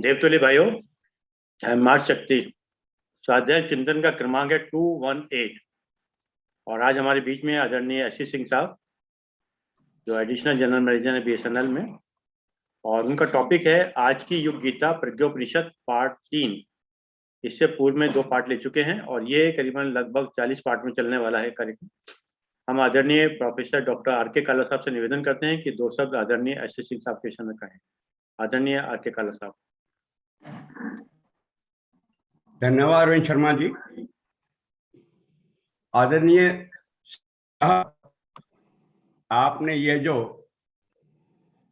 देवतुल्य भाइयों, मार्ग शक्ति स्वाध्याय चिंतन का क्रमांक है 218 और आज हमारे बीच में आदरणीय आशीष सिंह साहब जो एडिशनल जनरल मैनेजर है BSNL में, और उनका टॉपिक है आज की युग गीता प्रज्ञोपनिषद पार्ट 3। इससे पूर्व में 2 पार्ट ले चुके हैं और ये करीबन लगभग 40 पार्ट में चलने वाला है कार्यक्रम। हम आदरणीय प्रोफेसर डॉक्टर R.K. काला साहब से निवेदन करते हैं कि 2 शब्द आदरणीय आशीष सिंह साहब के समय कहें। आदरणीय R.K. काला साहब। धन्यवाद अरविंद शर्मा जी। आदरणीय साहब, आपने ये जो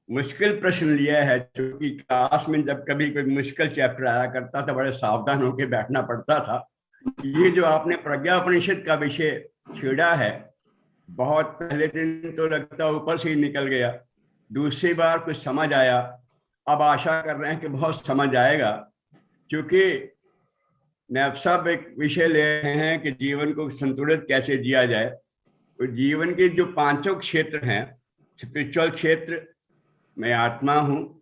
मुश्किल प्रश्न लिया है, क्योंकि क्लास में जब कभी कोई मुश्किल चैप्टर आया करता था बड़े सावधान होकर बैठना पड़ता था। ये जो आपने प्रज्ञापनिषद का विषय छेड़ा है, बहुत पहले दिन तो लगता ऊपर से ही निकल गया, दूसरी बार कुछ समझ आया, अब आशा कर रहे हैं कि बहुत समझ आएगा। क्योंकि नैब साहब एक विषय ले रहे हैं कि जीवन को संतुलित कैसे जिया जाए। तो जीवन के जो 5 क्षेत्र हैं, स्पिरिचुअल क्षेत्र मैं आत्मा हूँ,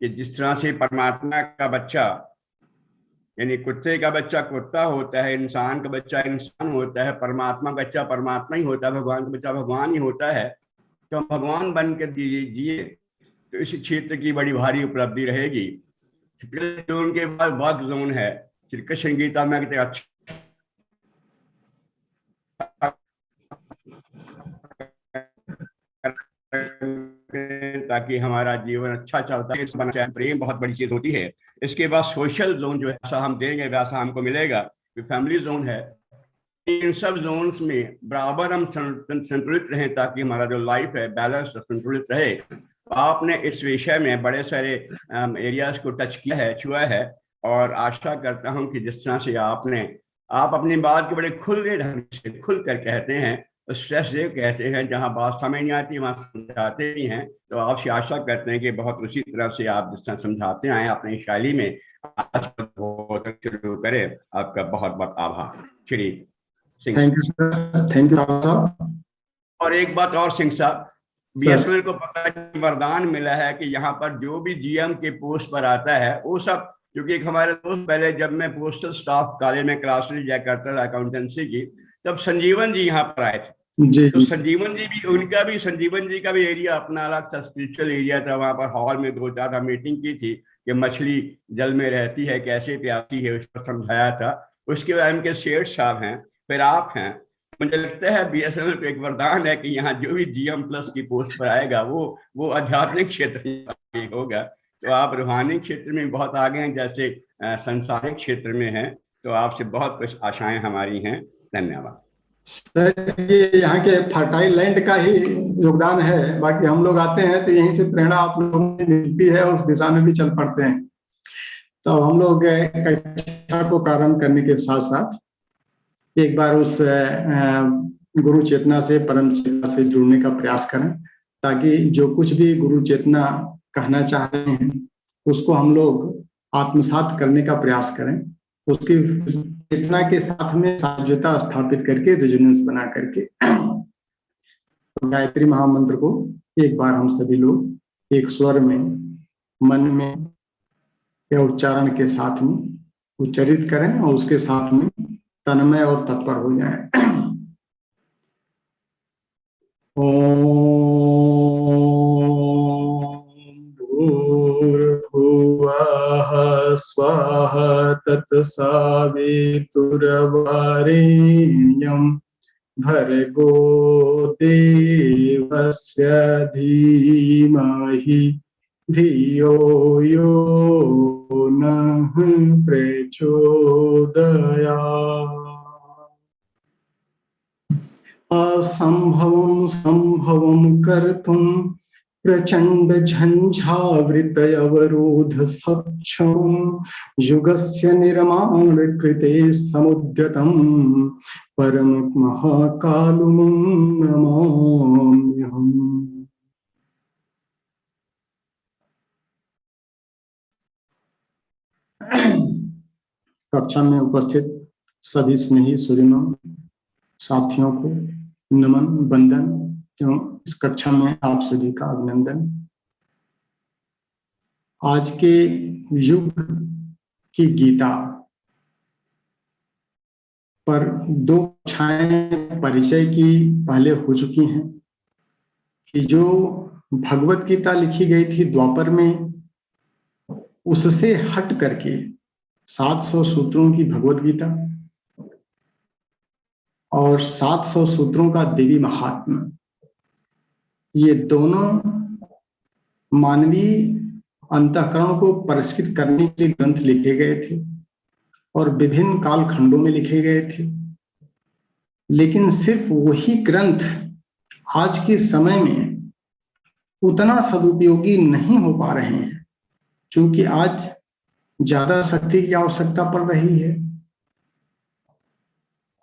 कि जिस तरह से परमात्मा का बच्चा यानी कुत्ते का बच्चा कुत्ता होता है, इंसान का बच्चा इंसान होता है, परमात्मा का बच्चा परमात्मा ही होता है, भगवान का बच्चा भगवान ही होता है। तो हम भगवान बन कर जिए तो इस क्षेत्र की बड़ी भारी उपलब्धि रहेगी। जोन के बाद वर्क जोन है, श्री कृष्ण गीता में अच्छा ताकि हमारा जीवन अच्छा चलता है, प्रेम बहुत बड़ी चीज होती है। इसके बाद सोशल जोन जो है, ऐसा हम देंगे वैसा हमको मिलेगा। फैमिली जोन है। इन सब जोन्स में बराबर हम संतुलित रहें ताकि हमारा जो लाइफ है बैलेंस संतुलित रहे। आपने इस विषय में बड़े सारे एरियाज को टच किया है, छुआ है, और आशा करता हूं कि जिस तरह से आप अपनी बात के बड़े खुले ढंग से खुल कर कहते हैं, स्ट्रेस ये कहते हैं, जहां बात समझ नहीं आती वहां समझाते भी हैं। तो आपसे आशा करते हैं कि बहुत उसी तरह से आप जिस तरह समझाते आए अपनी शैली में, आज शुरू करें। आपका बहुत बहुत आभार Shri Singh. Thank you sir, thank you साहब। और एक बात और सिंह साहब, BSNL को पता वरदान मिला है कि यहाँ पर जो भी GM के पोस्ट पर आता है वो सब, क्योंकि एक हमारे दोस्त पहले जब मैं पोस्टल स्टाफ कॉलेज में क्लासेस लिया करता था अकाउंटेंसी की, तब संजीवन जी यहाँ पर आए थे जी। तो संजीवन जी भी, संजीवन जी का भी एरिया अपना अलग था, स्पिरिचुअल एरिया था। वहां पर हॉल में 2-4 मेटिंग की थी कि मछली जल में रहती है कैसे प्यासी है, उस पर समझाया था। उसके बाद उनके सेठ साहब हैं, फिर आप हैं। मुझे लगता है BSNL को एक वरदान है कि यहाँ जो भी GM+ की पोस्ट पर आएगा वो आध्यात्मिक क्षेत्र में होगा। तो आप रूहानी क्षेत्र में बहुत आगे हैं, जैसे संसारिक क्षेत्र में हैं। तो आपसे बहुत कुछ आशाएं हमारी हैं। धन्यवाद सर। ये यहाँ के फर्टाइल लैंड का ही योगदान है, बाकी हम लोग आते हैं तो यहीं से प्रेरणा आप लोगों को मिलती है, उस दिशा में भी चल पड़ते हैं। तो हम लोग कक्षा को प्रारंभ करने के साथ साथ एक बार उस गुरु चेतना से, परम चेतना से जुड़ने का प्रयास करें, ताकि जो कुछ भी गुरु चेतना कहना चाह रहे हैं उसको हम लोग आत्मसात करने का प्रयास करें। उसकी चेतना के साथ में साझ्यता स्थापित करके, रेजोनेंस बना करके गायत्री महामंत्र को एक बार हम सभी लोग एक स्वर में, मन में या उच्चारण के साथ में उच्चारित करें और उसके साथ में तन्मय और तत्पर हो जाए। ओम भूर्भुवः स्वः तत्सवितुर्वरेण्यं भर्गो देवस्य धीमहि धियो यो नः प्रचोदयात्। असंभवं संभवं कर्तुं प्रचंड झंझावृत अवरोध सक्षम युगस्य निर्माण कृते समुद्यतं परम महाकालुं नमाम्यहम्। कक्षा में उपस्थित सभी स्नेही सुरीनों साथियों को नमन, वंदन एवं इस कक्षा में आप सभी का अभिनंदन। आज के युग की गीता पर दो कक्षाएं परिचय की पहले हो चुकी हैं कि जो भगवत गीता लिखी गई थी द्वापर में, उससे हट करके 700 सूत्रों की भगवत गीता और 700 सूत्रों का देवी महात्म्य, ये दोनों मानवीय अंतःकरण को परिष्कृत करने के लिए ग्रंथ लिखे गए थे और विभिन्न कालखंडों में लिखे गए थे। लेकिन सिर्फ वही ग्रंथ आज के समय में उतना सदुपयोगी नहीं हो पा रहे हैं, क्योंकि आज ज्यादा शक्ति की आवश्यकता पड़ रही है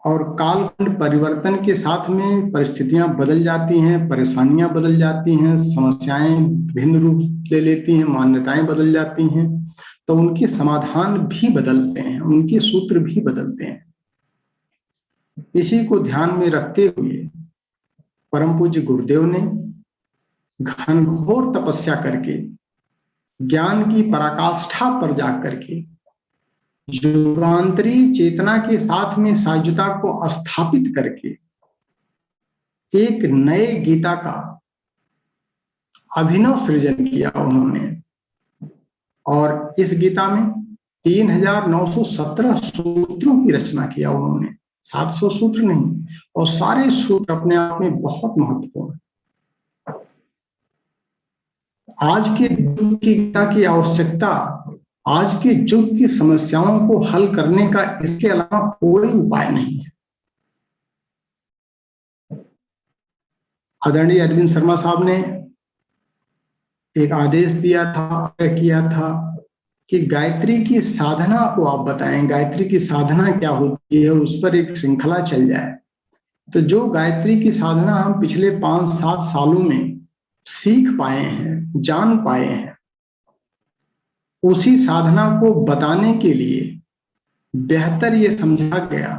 और कालखंड परिवर्तन के साथ में परिस्थितियां बदल जाती हैं, परेशानियां बदल जाती हैं, समस्याएं भिन्न रूप ले लेती हैं, मान्यताएं बदल जाती हैं, तो उनके समाधान भी बदलते हैं, उनके सूत्र भी बदलते हैं। इसी को ध्यान में रखते हुए परम पूज्य गुरुदेव ने घनघोर तपस्या करके ज्ञान की पराकाष्ठा पर जाकर के युगांतरी चेतना के साथ में सायुज्यता को स्थापित करके एक नए गीता का अभिनव सृजन किया उन्होंने। और इस गीता में 3917 सूत्रों की रचना किया उन्होंने, 700 सूत्र नहीं, और सारे सूत्र अपने आप में बहुत महत्वपूर्ण। आज के युग की गीता की आवश्यकता, आज के युग की समस्याओं को हल करने का इसके अलावा कोई उपाय नहीं है। आदरणीय अरविंद शर्मा साहब ने एक आदेश दिया था, किया था कि गायत्री की साधना को आप बताएं, गायत्री की साधना क्या होती है, उस पर एक श्रृंखला चल जाए। तो जो गायत्री की साधना हम पिछले 5-7 सालों में सीख पाए हैं, जान पाए हैं, उसी साधना को बताने के लिए बेहतर ये समझा गया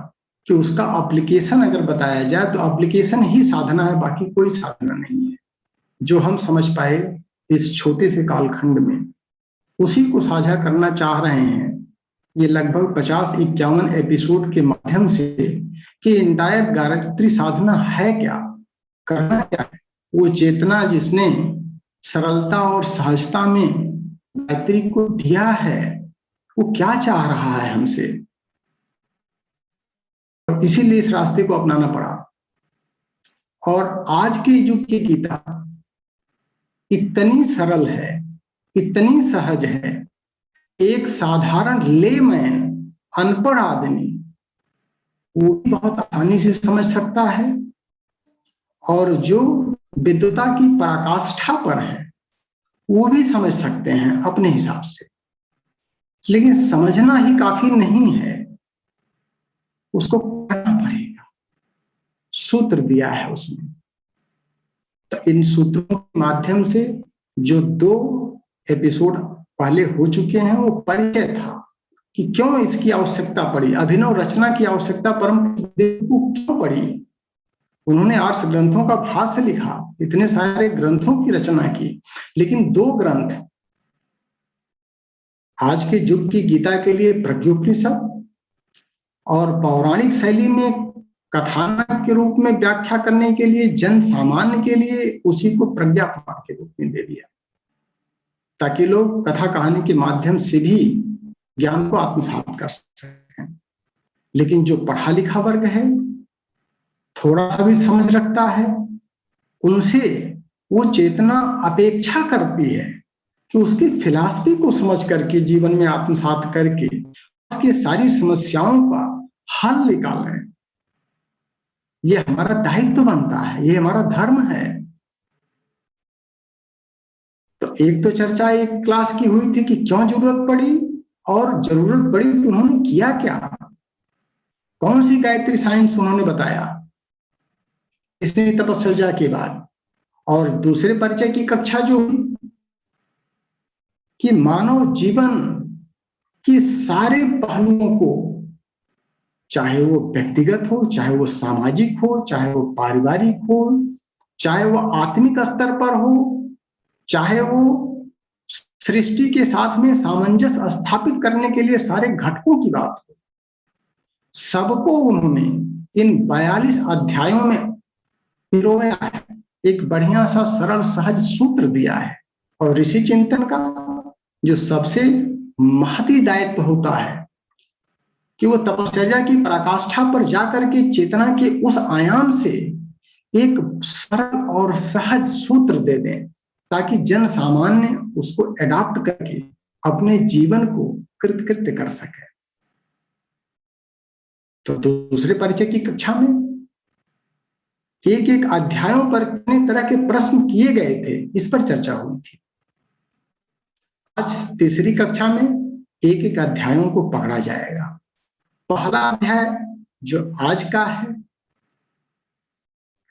कि उसका एप्लीकेशन अगर बताया जाए तो एप्लीकेशन ही साधना है, बाकी कोई साधना नहीं है। जो हम समझ पाए इस छोटे से कालखंड में, उसी को साझा करना चाह रहे हैं। ये लगभग 50-51 एपिसोड के माध्यम से कि इंटायर गायत्री साधना है क्या, करना क्या है। वो चेतना जिसने सरलता और सहजता में गायत्री को दिया है, वो क्या चाह रहा है हमसे, इसीलिए इस रास्ते को अपनाना पड़ा। और आज के युग की गीता इतनी सरल है, इतनी सहज है, एक साधारण लेमैन, अनपढ़ आदमी वो भी बहुत आसानी से समझ सकता है, और जो विद्वता की पराकाष्ठा पर है वो भी समझ सकते हैं अपने हिसाब से। लेकिन समझना ही काफी नहीं है, उसको करना पड़ेगा। सूत्र दिया है उसमें, तो इन सूत्रों के माध्यम से जो 2 एपिसोड पहले हो चुके हैं, वो परिचय था कि क्यों इसकी आवश्यकता पड़ी, अभिनव रचना की आवश्यकता परम गुरुदेव को क्यों पड़ी। उन्होंने 8 ग्रंथों का भाष्य लिखा, इतने सारे ग्रंथों की रचना की, लेकिन 2 ग्रंथ आज के युग की गीता के लिए प्रज्ञोपनिषद और पौराणिक शैली में कथानक के रूप में व्याख्या करने के लिए जन सामान्य के लिए उसी को प्रज्ञा पाठ के रूप में दे दिया, ताकि लोग कथा कहानी के माध्यम से भी ज्ञान को आत्मसात कर सकें। लेकिन जो पढ़ा लिखा वर्ग है, थोड़ा सा भी समझ रखता है, उनसे वो चेतना अपेक्षा करती है कि उसकी फिलॉसफी को समझ करके जीवन में आत्मसात करके उसकी सारी समस्याओं का हल निकालें। ये हमारा दायित्व बनता है, ये हमारा धर्म है। तो एक तो चर्चा एक क्लास की हुई थी कि क्यों जरूरत पड़ी, और जरूरत पड़ी तो उन्होंने किया क्या, कौन सी गायत्री साइंस उन्होंने बताया इसने तपस्या के बाद। और दूसरे परिचय की कक्षा जो हुई कि मानव जीवन के सारे पहलुओं को, चाहे वो व्यक्तिगत हो, चाहे वो सामाजिक हो, चाहे वो पारिवारिक हो, चाहे वो आत्मिक स्तर पर हो, चाहे वो सृष्टि के साथ में सामंजस्य स्थापित करने के लिए सारे घटकों की बात हो, सबको उन्होंने इन 42 अध्यायों में पिरोया है, एक बढ़िया सा सरल सहज सूत्र दिया है। और ऋषि चिंतन का जो सबसे महती दायित्व होता है कि वो तपश्चर्या की पराकाष्ठा पर जाकर के चेतना के उस आयाम से एक सरल और सहज सूत्र दे दें, ताकि जन सामान्य उसको एडॉप्ट करके अपने जीवन को कृतकृत्य कर सके। तो दूसरे परिचय की कक्षा में एक एक अध्यायों पर कितने तरह के प्रश्न किए गए थे, इस पर चर्चा हुई थी। आज तीसरी कक्षा में एक एक अध्यायों को पकड़ा जाएगा। पहला अध्याय जो आज का है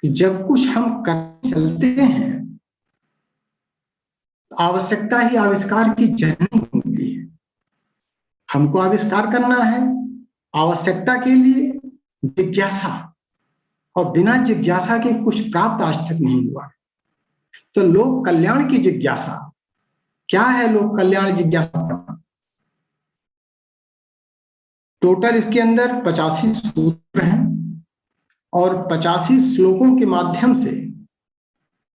कि जब कुछ हम करने चलते हैं तो आवश्यकता ही आविष्कार की जननी होती है। हमको आविष्कार करना है, आवश्यकता के लिए जिज्ञासा, और बिना जिज्ञासा के कुछ प्राप्त आज तक नहीं हुआ। तो लोक कल्याण की जिज्ञासा क्या है? लोक कल्याण जिज्ञासा टोटल इसके अंदर 85 सूत्र हैं और 85 श्लोकों के माध्यम से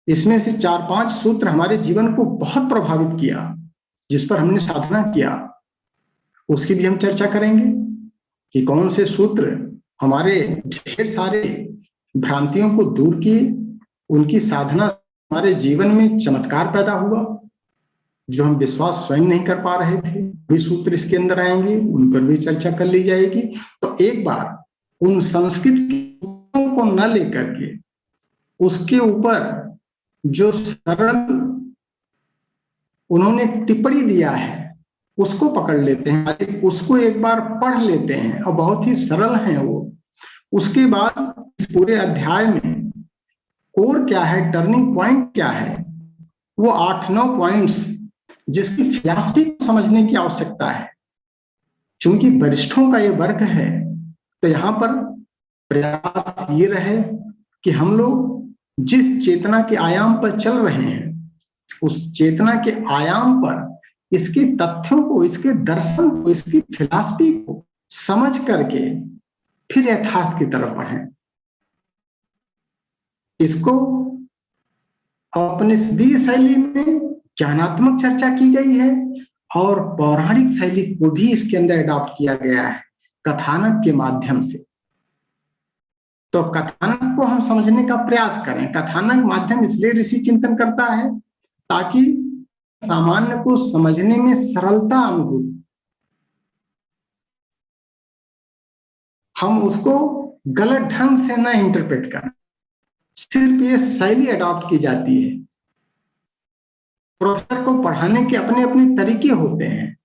इसमें से 4-5 सूत्र हमारे जीवन को बहुत प्रभावित किया, जिस पर हमने साधना किया, उसकी भी हम चर्चा करेंगे कि कौन से सूत्र हमारे ढेर सारे भ्रांतियों को दूर किए, उनकी साधना हमारे जीवन में चमत्कार पैदा हुआ, जो हम विश्वास स्वयं नहीं कर पा रहे थे। भी सूत्र इसके अंदर आएंगे, उन पर भी चर्चा कर ली जाएगी। तो एक बार उन संस्कृत को न लेकर के उसके ऊपर जो सरल उन्होंने टिप्पणी दिया है उसको पकड़ लेते हैं, उसको एक बार पढ़ लेते हैं, और बहुत ही सरल है वो। उसके बाद इस पूरे अध्याय में कोर क्या है, टर्निंग पॉइंट क्या है, वो 8-9 पॉइंट्स जिसकी फिलॉसफी को समझने की आवश्यकता है। चूंकि वरिष्ठों का ये वर्ग है, तो यहाँ पर प्रयास ये रहे कि हम लोग जिस चेतना के आयाम पर चल रहे हैं, उस चेतना के आयाम पर इसके तथ्यों को, इसके दर्शन को, इसकी फिलॉसफी को समझ करके फिर यथार्थ की तरफ बढ़ें। इसको औपनिषदीय शैली में ज्ञानात्मक चर्चा की गई है और पौराणिक शैली को भी इसके अंदर अडॉप्ट किया गया है कथानक के माध्यम से। तो कथानक को हम समझने का प्रयास करें। कथानक माध्यम इसलिए ऋषि चिंतन करता है ताकि सामान्य को समझने में सरलता अनुभूत, हम उसको गलत ढंग से न इंटरप्रेट करें। सिर्फ ये शैली अडॉप्ट की जाती है। प्रोफेसर को पढ़ाने के अपने अपने तरीके होते हैं।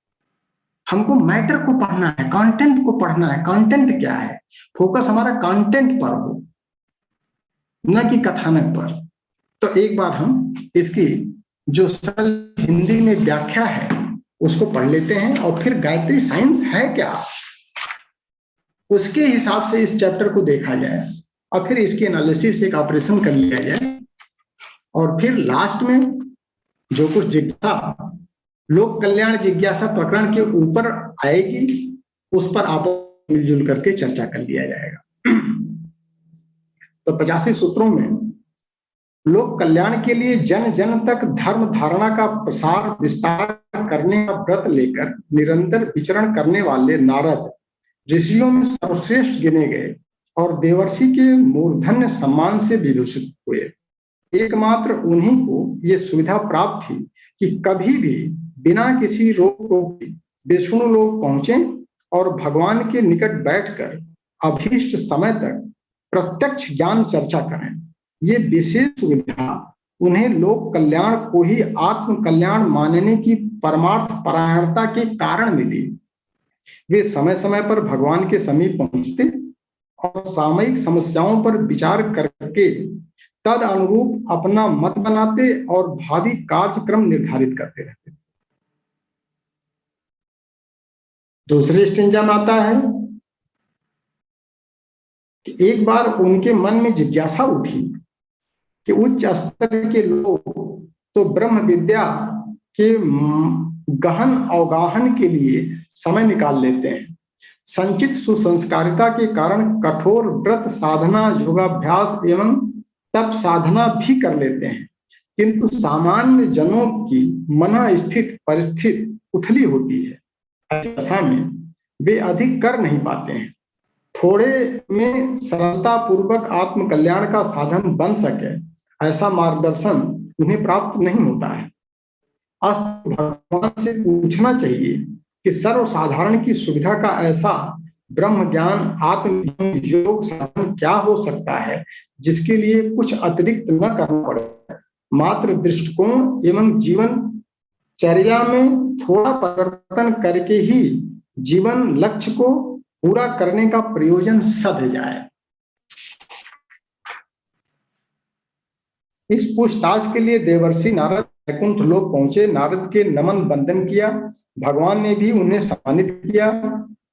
हमको मैटर को पढ़ना है, कंटेंट को पढ़ना है। कंटेंट क्या है, फोकस हमारा कंटेंट पर हो, न कि कथानक पर। तो एक बार हम इसकी जो सरल हिंदी में व्याख्या है उसको पढ़ लेते हैं, और फिर गायत्री साइंस है क्या, उसके हिसाब से इस चैप्टर को देखा जाए, और फिर इसकी एनालिसिस, एक ऑपरेशन कर लिया जाए, और फिर लास्ट में जो कुछ जिज्ञासा लोक कल्याण जिज्ञासा प्रकरण के ऊपर आएगी, उस पर आप मिलजुल करके चर्चा कर लिया जाएगा। तो 85 सूत्रों में लोक कल्याण के लिए जन जन तक धर्म धारणा का प्रसार विस्तार करने का व्रत लेकर निरंतर विचरण करने वाले नारद ऋषियों में सर्वश्रेष्ठ गिने गए और देवर्षि के मूर्धन्य सम्मान से विभूषित हुए। एकमात्र उन्हीं को ये सुविधा प्राप्त थी कि कभी भी बिना किसी रोक टोक विष्णु लोक पहुंचे और भगवान के निकट बैठकर अभीष्ट समय तक प्रत्यक्ष ज्ञान चर्चा करें। ये विशेष सुविधा उन्हें लोक कल्याण को ही आत्म कल्याण मानने की परमार्थ परायणता के कारण मिली। वे समय समय पर भगवान के समीप पहुंचते और सामयिक समस्याओं पर विचार करके तद अनुरूप अपना मत बनाते और भावी कार्यक्रम निर्धारित करते रहते। दूसरे स्टेंजा में आता है कि एक बार उनके मन में जिज्ञासा उठी कि उच्च स्तर के लोग तो ब्रह्म विद्या के गहन अवगाहन के लिए समय निकाल लेते हैं। संचित सुसंस्कारिता के कारण कठोर व्रत साधना, योगाभ्यास एवं तप साधना भी कर लेते हैं, किंतु सामान्य जनों की मन स्थित परिस्थिति उथली होती है। ऐसी दशा में वे अधिक कर नहीं पाते हैं। थोड़े में सरलता पूर्वक आत्म कल्याण का साधन बन सके, ऐसा मार्गदर्शन उन्हें प्राप्त नहीं होता है। अस्त भगवान से पूछना चाहिए कि सर्वसाधारण की सुविधा का ऐसा ब्रह्म ज्ञान, आत्म योग साधन क्या हो सकता है जिसके लिए कुछ अतिरिक्त न करना पड़े। मात्र दृष्टिकोण एवं जीवन चर्या में थोड़ा परिवर्तन करके ही जीवन लक्ष्य को पूरा करने का प्रयोजन सध जाए। इस पूछताछ के लिए देवर्षि नारद वैकुंठ लोक पहुंचे। नारद के नमन बंदन किया। भगवान ने भी उन्हें सम्मानित किया।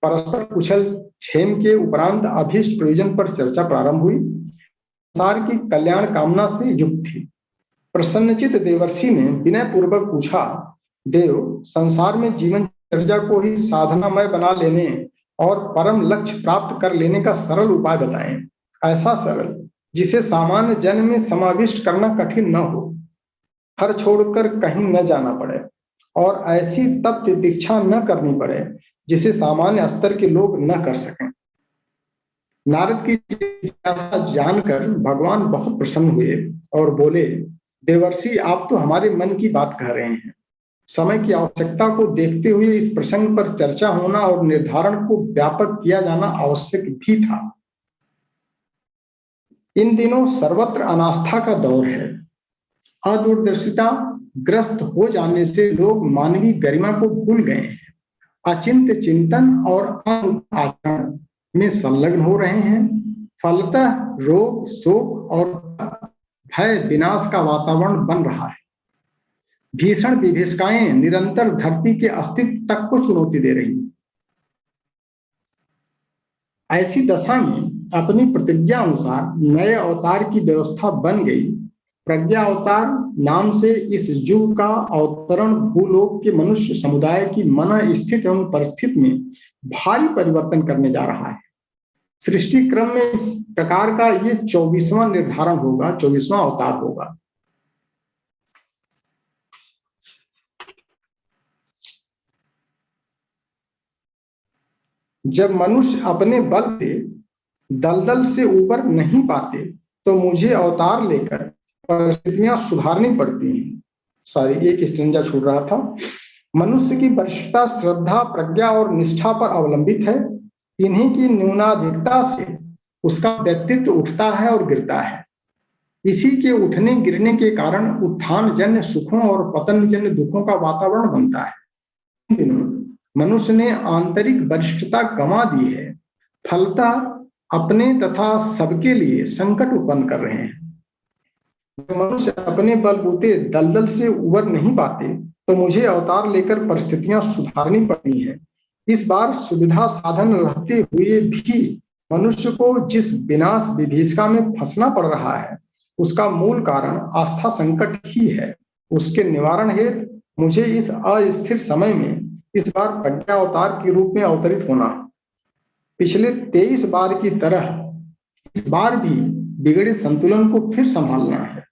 परस्पर कुशल क्षेम के उपरांत अभीष्ट प्रयोजन पर चर्चा प्रारंभ हुई। संसार की कल्याण कामना से युक्त थी। प्रसन्नचित देवर्षि ने विनय पूर्वक पूछा, देव, संसार में जीवन चर्या को ही साधनामय बना लेने और परम लक्ष्य प्राप्त कर लेने का सरल उपाय बताएं। ऐसा सरल जिसे सामान्य जन में समाविष्ट करना कठिन न हो, घर छोड़कर कहीं न जाना पड़े और ऐसी तप्त दीक्षा न करनी पड़े जिसे सामान्य स्तर के लोग न कर सकें। नारद की जिज्ञासा जानकर भगवान बहुत प्रसन्न हुए और बोले, देवर्षि, आप तो हमारे मन की बात कह रहे हैं। समय की आवश्यकता को देखते हुए इस प्रसंग पर चर्चा होना और निर्धारण को व्यापक किया जाना आवश्यक भी था। इन दिनों सर्वत्र अनास्था का दौर है। अदूरदर्शिता ग्रस्त हो जाने से लोग मानवीय गरिमा को भूल गए हैं। अचिंत्य चिंतन और आचरण में संलग्न हो रहे हैं। फलतः रोग, शोक और भय विनाश का वातावरण बन रहा है। भीषण विभीषिकाएं निरंतर धरती के अस्तित्व तक को चुनौती दे रही हैं। ऐसी दशा में अपनी प्रतिज्ञा अनुसार नए अवतार की व्यवस्था बन गई। प्रज्ञा अवतार नाम से इस युग का अवतरण भूलोक के मनुष्य समुदाय की मन स्थिति एवं परिस्थिति में भारी परिवर्तन करने जा रहा है। सृष्टि क्रम में इस प्रकार का ये 24वां निर्धारण होगा, 24वां अवतार होगा। जब मनुष्य अपने बल से दलदल से ऊपर नहीं पाते तो मुझे अवतार लेकर परिस्थितियां सुधारनी पड़ती हैं। सॉरी, एक स्टेंजा छूट रहा था। मनुष्य की वरिष्ठता श्रद्धा, प्रज्ञा और निष्ठा पर अवलंबित है। इन्हीं की न्यूनाधिकता से उसका व्यक्तित्व उठता है और गिरता है। इसी के उठने गिरने के कारण उत्थान जन्य सुखों और पतन जन्य दुखों का वातावरण बनता है। इन दिनों मनुष्य ने आंतरिक वरिष्ठता गंवा दी है। फलतः अपने तथा सबके लिए संकट उत्पन्न कर रहे हैं। मनुष्य अपने बलबूते दलदल से उबर नहीं पाते तो मुझे अवतार लेकर परिस्थितियां सुधारनी पड़ती हैं। इस बार सुविधा साधन रहते हुए भी मनुष्य को जिस विनाश विभीषिका में फंसना पड़ रहा है उसका मूल कारण आस्था संकट ही है। उसके निवारण हेतु मुझे इस अस्थिर समय में इस बार प्रज्ञा अवतार के रूप में अवतरित होना। पिछले 23 बार की तरह इस बार भी बिगड़े संतुलन को फिर संभालना है।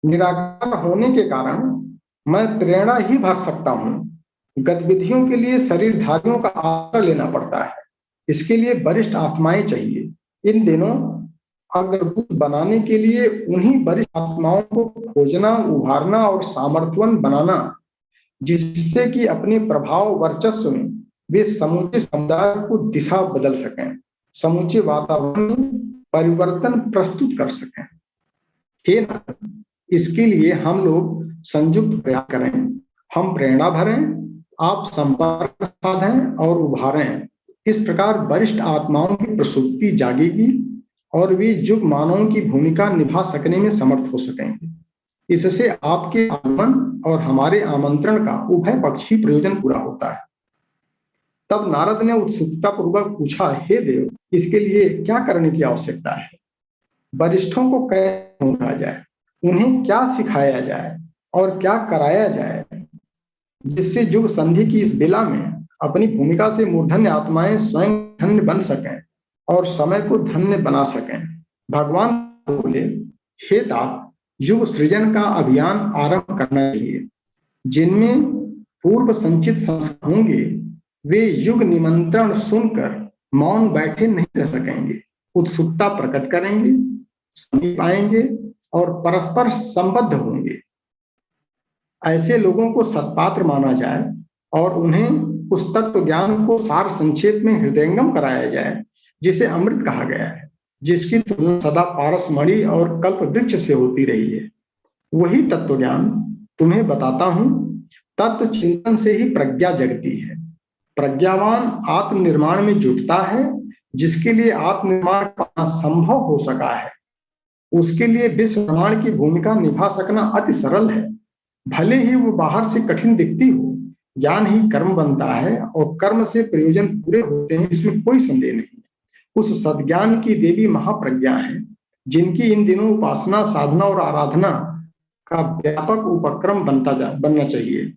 निराकार होने के कारण मैं प्रेरणा ही भर सकता हूं। गतिविधियों के लिए शरीरधारियों का आश्रय लेना पड़ता है। इसके लिए वरिष्ठ आत्माएं चाहिए। इन दिनों अग्रभूत बनाने के लिए उन्हीं वरिष्ठ आत्माओं को खोजना, उभारना और सामर्थ्यवान बनाना जिससे कि अपने प्रभाव वर्चस्व में वे समूचे समुदाय को दिशा बदल सकें, समूचे वातावरण में परिवर्तन प्रस्तुत कर सकें। हे नाथ, इसके लिए हम लोग संयुक्त प्रयास करें। हम प्रेरणा भरें, आप संपर्क साधें और उभारें। इस प्रकार वरिष्ठ आत्माओं की प्रसुप्ति जागेगी और वे युग मानवों की भूमिका निभा सकने में समर्थ हो सकेंगे। इससे आपके आगमन और हमारे आमंत्रण का उभय पक्षी प्रयोजन पूरा होता है। तब नारद ने उत्सुकता पूर्वक पूछा, हे देव, इसके लिए क्या करने की आवश्यकता है? वरिष्ठों को कैसे ढूंढा जाए, उन्हें क्या सिखाया जाए और क्या कराया जाए, जिससे युग संधि की इस बेला में अपनी भूमिका से मूर्धन्य आत्माएं स्वयं धन्य बन सकें और समय को धन्य बना सकें। भगवान बोले, हे तात, युग सृजन का अभियान आरंभ करना चाहिए। जिनमें पूर्व संचित संस्कार होंगे वे युग निमंत्रण सुनकर मौन बैठे नहीं रह सकेंगे, उत्सुकता प्रकट करेंगे, समीप आएंगे और परस्पर संबद्ध होंगे। ऐसे लोगों को सत्पात्र माना जाए और उन्हें उस तत्व ज्ञान को सार संक्षेप में हृदयंगम कराया जाए, जिसे अमृत कहा गया है, जिसकी तुलना सदा पारसमणि और कल्प वृक्ष से होती रही है। वही तत्व ज्ञान तुम्हें बताता हूं। तत्व चिंतन से ही प्रज्ञा जगती है। प्रज्ञावान आत्मनिर्माण में जुटता है। जिसके लिए आत्मनिर्माण पाना संभव हो सका है, उसके लिए विश्व निर्माण की भूमिका निभा सकना अति सरल है। भले ही वो बाहर से कठिन दिखती हो, ज्ञान ही कर्म बनता है और कर्म से प्रयोजन पूरे होते हैं, इसमें कोई संदेह नहीं। उस सद्ज्ञान की देवी महाप्रज्ञा है, जिनकी इन दिनों उपासना, साधना और आराधना का व्यापक उपक्रम बनना चाहिए।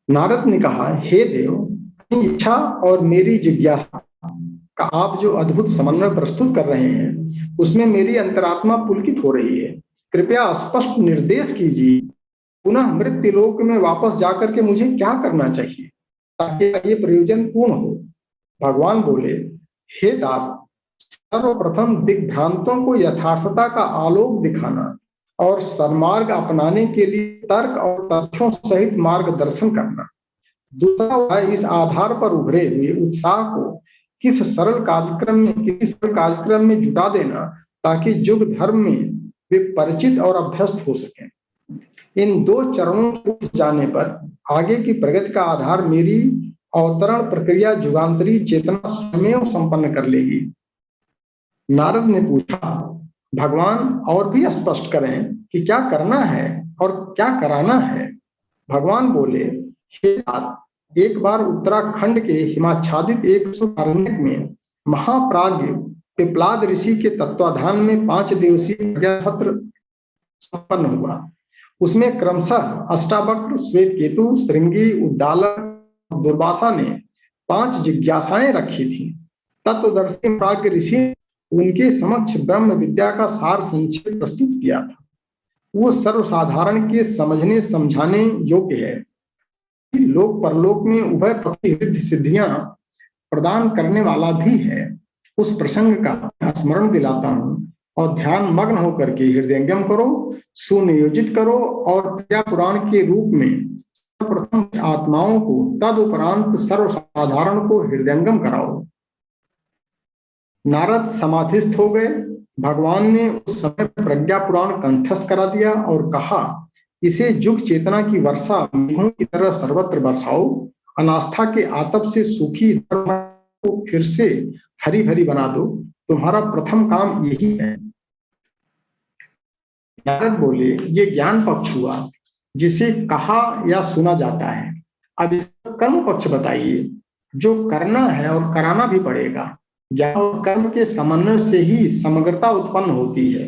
नारद ने कहा, हे देव, अपनी इच्छा और मेरी जिज्ञासा का आप जो अद्भुत समन्वय प्रस्तुत कर रहे हैं, उसमें मेरी अंतरात्मा पुलकित हो रही है। कृपया स्पष्ट निर्देश कीजिए, पुनः मृत्युलोक में वापस जाकर के मुझे क्या करना चाहिए ताकि ये प्रयोजन पूर्ण हो। भगवान बोले, हे तात, सर्वप्रथम दिग्भ्रांतों को यथार्थता का आलोक दिखाना और सन्मार्ग अपनाने के लिए तर्क और तथ्यों सहित मार्गदर्शन करना। दूसरा, इस आधार पर उभरे हुए उत्साह को किसी सरल कार्यक्रम में जुटा देना ताकि युग धर्म में वे परिचित और अभ्यस्त हो सकें। इन दो चरणों को जाने पर आगे की प्रगति का आधार मेरी अवतरण प्रक्रिया युगांतरी चेतना स्वयं संपन्न कर लेगी। नारद ने पूछा, भगवान और भी स्पष्ट करें कि क्या करना है और क्या कराना है। भगवान बोले, हे तात, एक बार उत्तराखंड के हिमाच्छादित एक सुखारण्यक में महाप्राज्ञ पिपलाद ऋषि के तत्वाधान में 5 दिवसीय प्रज्ञा सत्र संपन्न हुआ। उसमें क्रमशः अष्टावक्र, श्वेत केतु, श्रृंगी, उद्दालक, दुर्वासा ने 5 जिज्ञासाएं रखी थी। तत्वदर्शी प्राज्ञ ऋषि उनके समक्ष ब्रह्म विद्या का सार संक्षेप प्रस्तुत किया था। वो सर्वसाधारण के समझने समझाने योग्य है। लोक परलोक में उभय पक्षी रिद्धि सिद्धियां प्रदान करने वाला भी है। उस प्रसंग का स्मरण दिलाता हूं और ध्यान मग्न होकर के हृदयंगम करो, सुनियोजित करो और प्रज्ञा पुराण के रूप में सर्वप्रथम आत्माओं को, तदुपरांत सर्वसाधारण को हृदयंगम कराओ। नारद समाधिस्थ हो गए। भगवान ने उस समय प्रज्ञा पुराण कंठस्थ करा दिया और कहा, इसे युग चेतना की वर्षा मेघों की तरह सर्वत्र बरसाओ। अनास्था के आतप से सूखी धर्म को फिर से हरी भरी बना दो। तुम्हारा प्रथम काम यही है। नारद बोले, ये ज्ञान पक्ष हुआ जिसे कहा या सुना जाता है। अब इसका कर्म पक्ष बताइए, जो करना है और कराना भी पड़ेगा। ज्ञान और कर्म के समन्वय से ही समग्रता उत्पन्न होती है।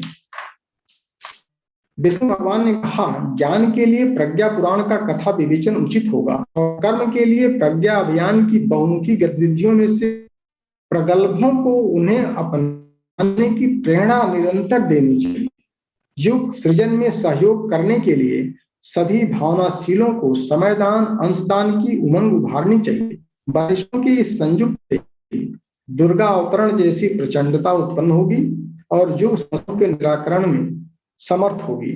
विष्णु भगवान ने कहा, ज्ञान के लिए प्रज्ञा पुराण का कथा विवेचन उचित होगा और कर्म के लिए प्रज्ञा अभियान की बहुमुखी गतिविधियों में से प्रगल्भों को उन्हें अपनाने की प्रेरणा निरंतर देनी चाहिए। युग सृजन में सहयोग करने के लिए सभी भावनाशीलों को समयदान, अंशदान की उमंग उभारनी चाहिए। वरिष्ठों की इस संयुक्त दुर्गा अवतरण जैसी प्रचंडता उत्पन्न होगी और युग समस्याओं के निराकरण में समर्थ होगी।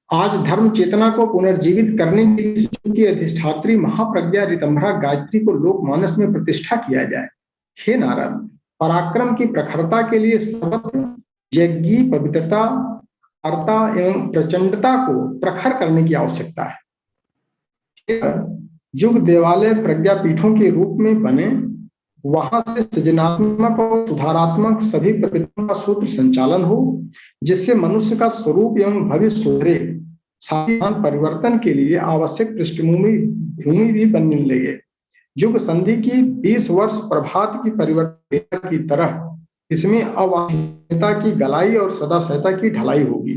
आज धर्म चेतना को पुनर्जीवित करने के लिए की अधिष्ठात्री महाप्रज्ञा ऋतंभरा गायत्री को लोकमानस में प्रतिष्ठा किया जाए। हे नारद, पराक्रम की प्रखरता के लिए सर्वत्र यज्ञी पवित्रता, अर्ता एवं प्रचंडता को प्रखर करने की आवश्यकता है। युग देवालय प्रज्ञा पीठों के रूप में बने, वहां से सृजनात्मक और सुधारात्मक सभी प्रवृत्तियों का सूत्र संचालन हो, जिससे मनुष्य का स्वरूप एवं भविष्य सुधरे, साथ परिवर्तन के लिए आवश्यक पृष्ठभूमि भी बनने लगे। युग संधि की 20 वर्ष प्रभात की परिवर्तन की तरह इसमें अवास्तविकता की गलाई और सदासहता की ढलाई होगी।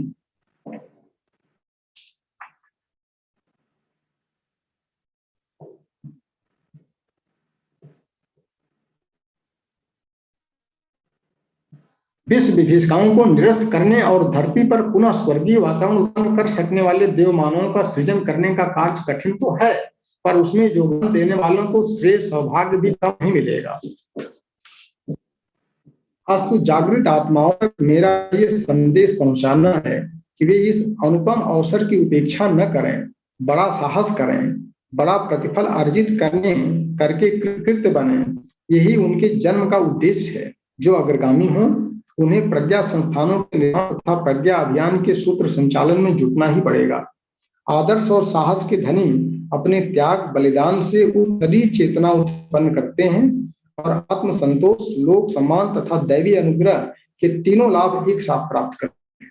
विश्व विभीषिकाओं को निरस्त करने और धरती पर पुनः स्वर्गीय वातावरण उत्पन्न कर सकने वाले देव मानवों का सृजन करने का कार्य कठिन तो है, पर उसमें योगदान देने वालों को श्रेय सौभाग्य भी कम नहीं मिलेगा। अस्तु जागृत आत्माओं तक मेरा ये संदेश पहुंचाना है कि वे इस अनुपम अवसर की उपेक्षा न करें, बड़ा साहस करें, बड़ा प्रतिफल अर्जित करके कृत बने। यही उनके जन्म का उद्देश्य है। जो अग्रगामी हो उन्हें प्रज्ञा संस्थानों के निर्माण तथा प्रज्ञा अभियान के सूत्र संचालन में जुटना ही पड़ेगा। आदर्श और साहस के धनी अपने त्याग बलिदान से उत्तरी चेतना उत्पन्न करते हैं और आत्म संतोष, लोक सम्मान तथा दैवी अनुग्रह के तीनों लाभ एक साथ प्राप्त करते हैं।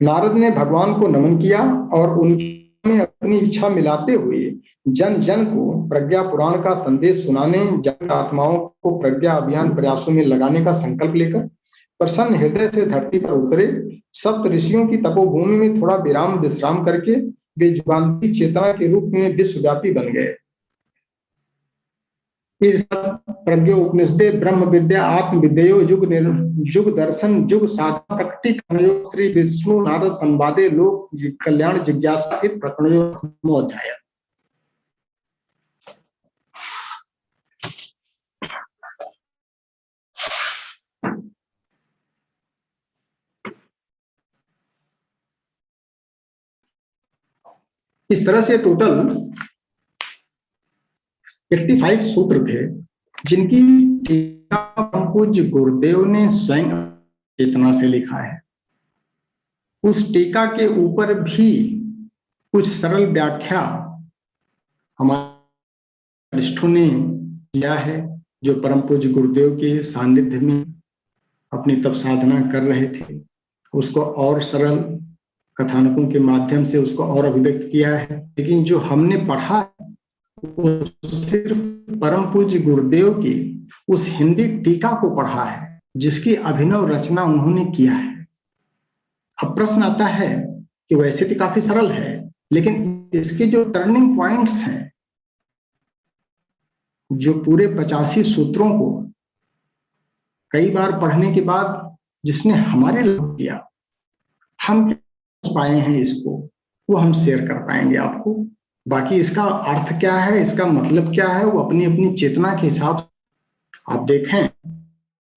नारद ने भगवान को नमन किया और उनमें अपनी इच्छा मिलाते हुए जन जन को प्रज्ञा पुराण का संदेश सुनाने, जन आत्माओं को प्रज्ञा अभियान प्रयासों में लगाने का संकल्प लेकर प्रसन्न हृदय से धरती पर उतरे। सप्त ऋषियों की तपोभूमि में थोड़ा विश्राम करके वे युगांती चेतना के रूप में विश्वव्यापी बन गए। इस प्रज्ञा उपनिषदे ब्रह्म विद्या आत्म विद्यो युग दर्शन युग साधना प्रकटी श्री विष्णु नारद संवादे लोक कल्याण जिज्ञासा इत प्रकरणो अध्याय। इस तरह से टोटल 85 सूत्र थे जिनकी टीका पूज्य गुरुदेव ने स्वयं चेतना से लिखा है। उस टीका के ऊपर भी कुछ सरल व्याख्या हमारे वरिष्ठों ने किया है, जो परम पूज्य गुरुदेव के सानिध्य में अपनी तप साधना कर रहे थे। उसको और सरल कथानकों के माध्यम से उसको और अभिव्यक्त किया है। लेकिन जो हमने पढ़ा वो सिर्फ परम पूज्य गुरुदेव की उस हिंदी टीका को पढ़ा है जिसकी अभिनव रचना उन्होंने किया है। अब प्रश्न आता है कि वैसे तो काफी सरल है, लेकिन इसके जो टर्निंग पॉइंट्स हैं, जो पूरे 85 सूत्रों को कई बार पढ़ने के बाद जिसने हमारे लिए किया, हम पाए हैं इसको, वो हम शेयर कर पाएंगे आपको। बाकी इसका अर्थ क्या है, इसका मतलब क्या है, वो अपनी अपनी चेतना के हिसाब से आप देखें।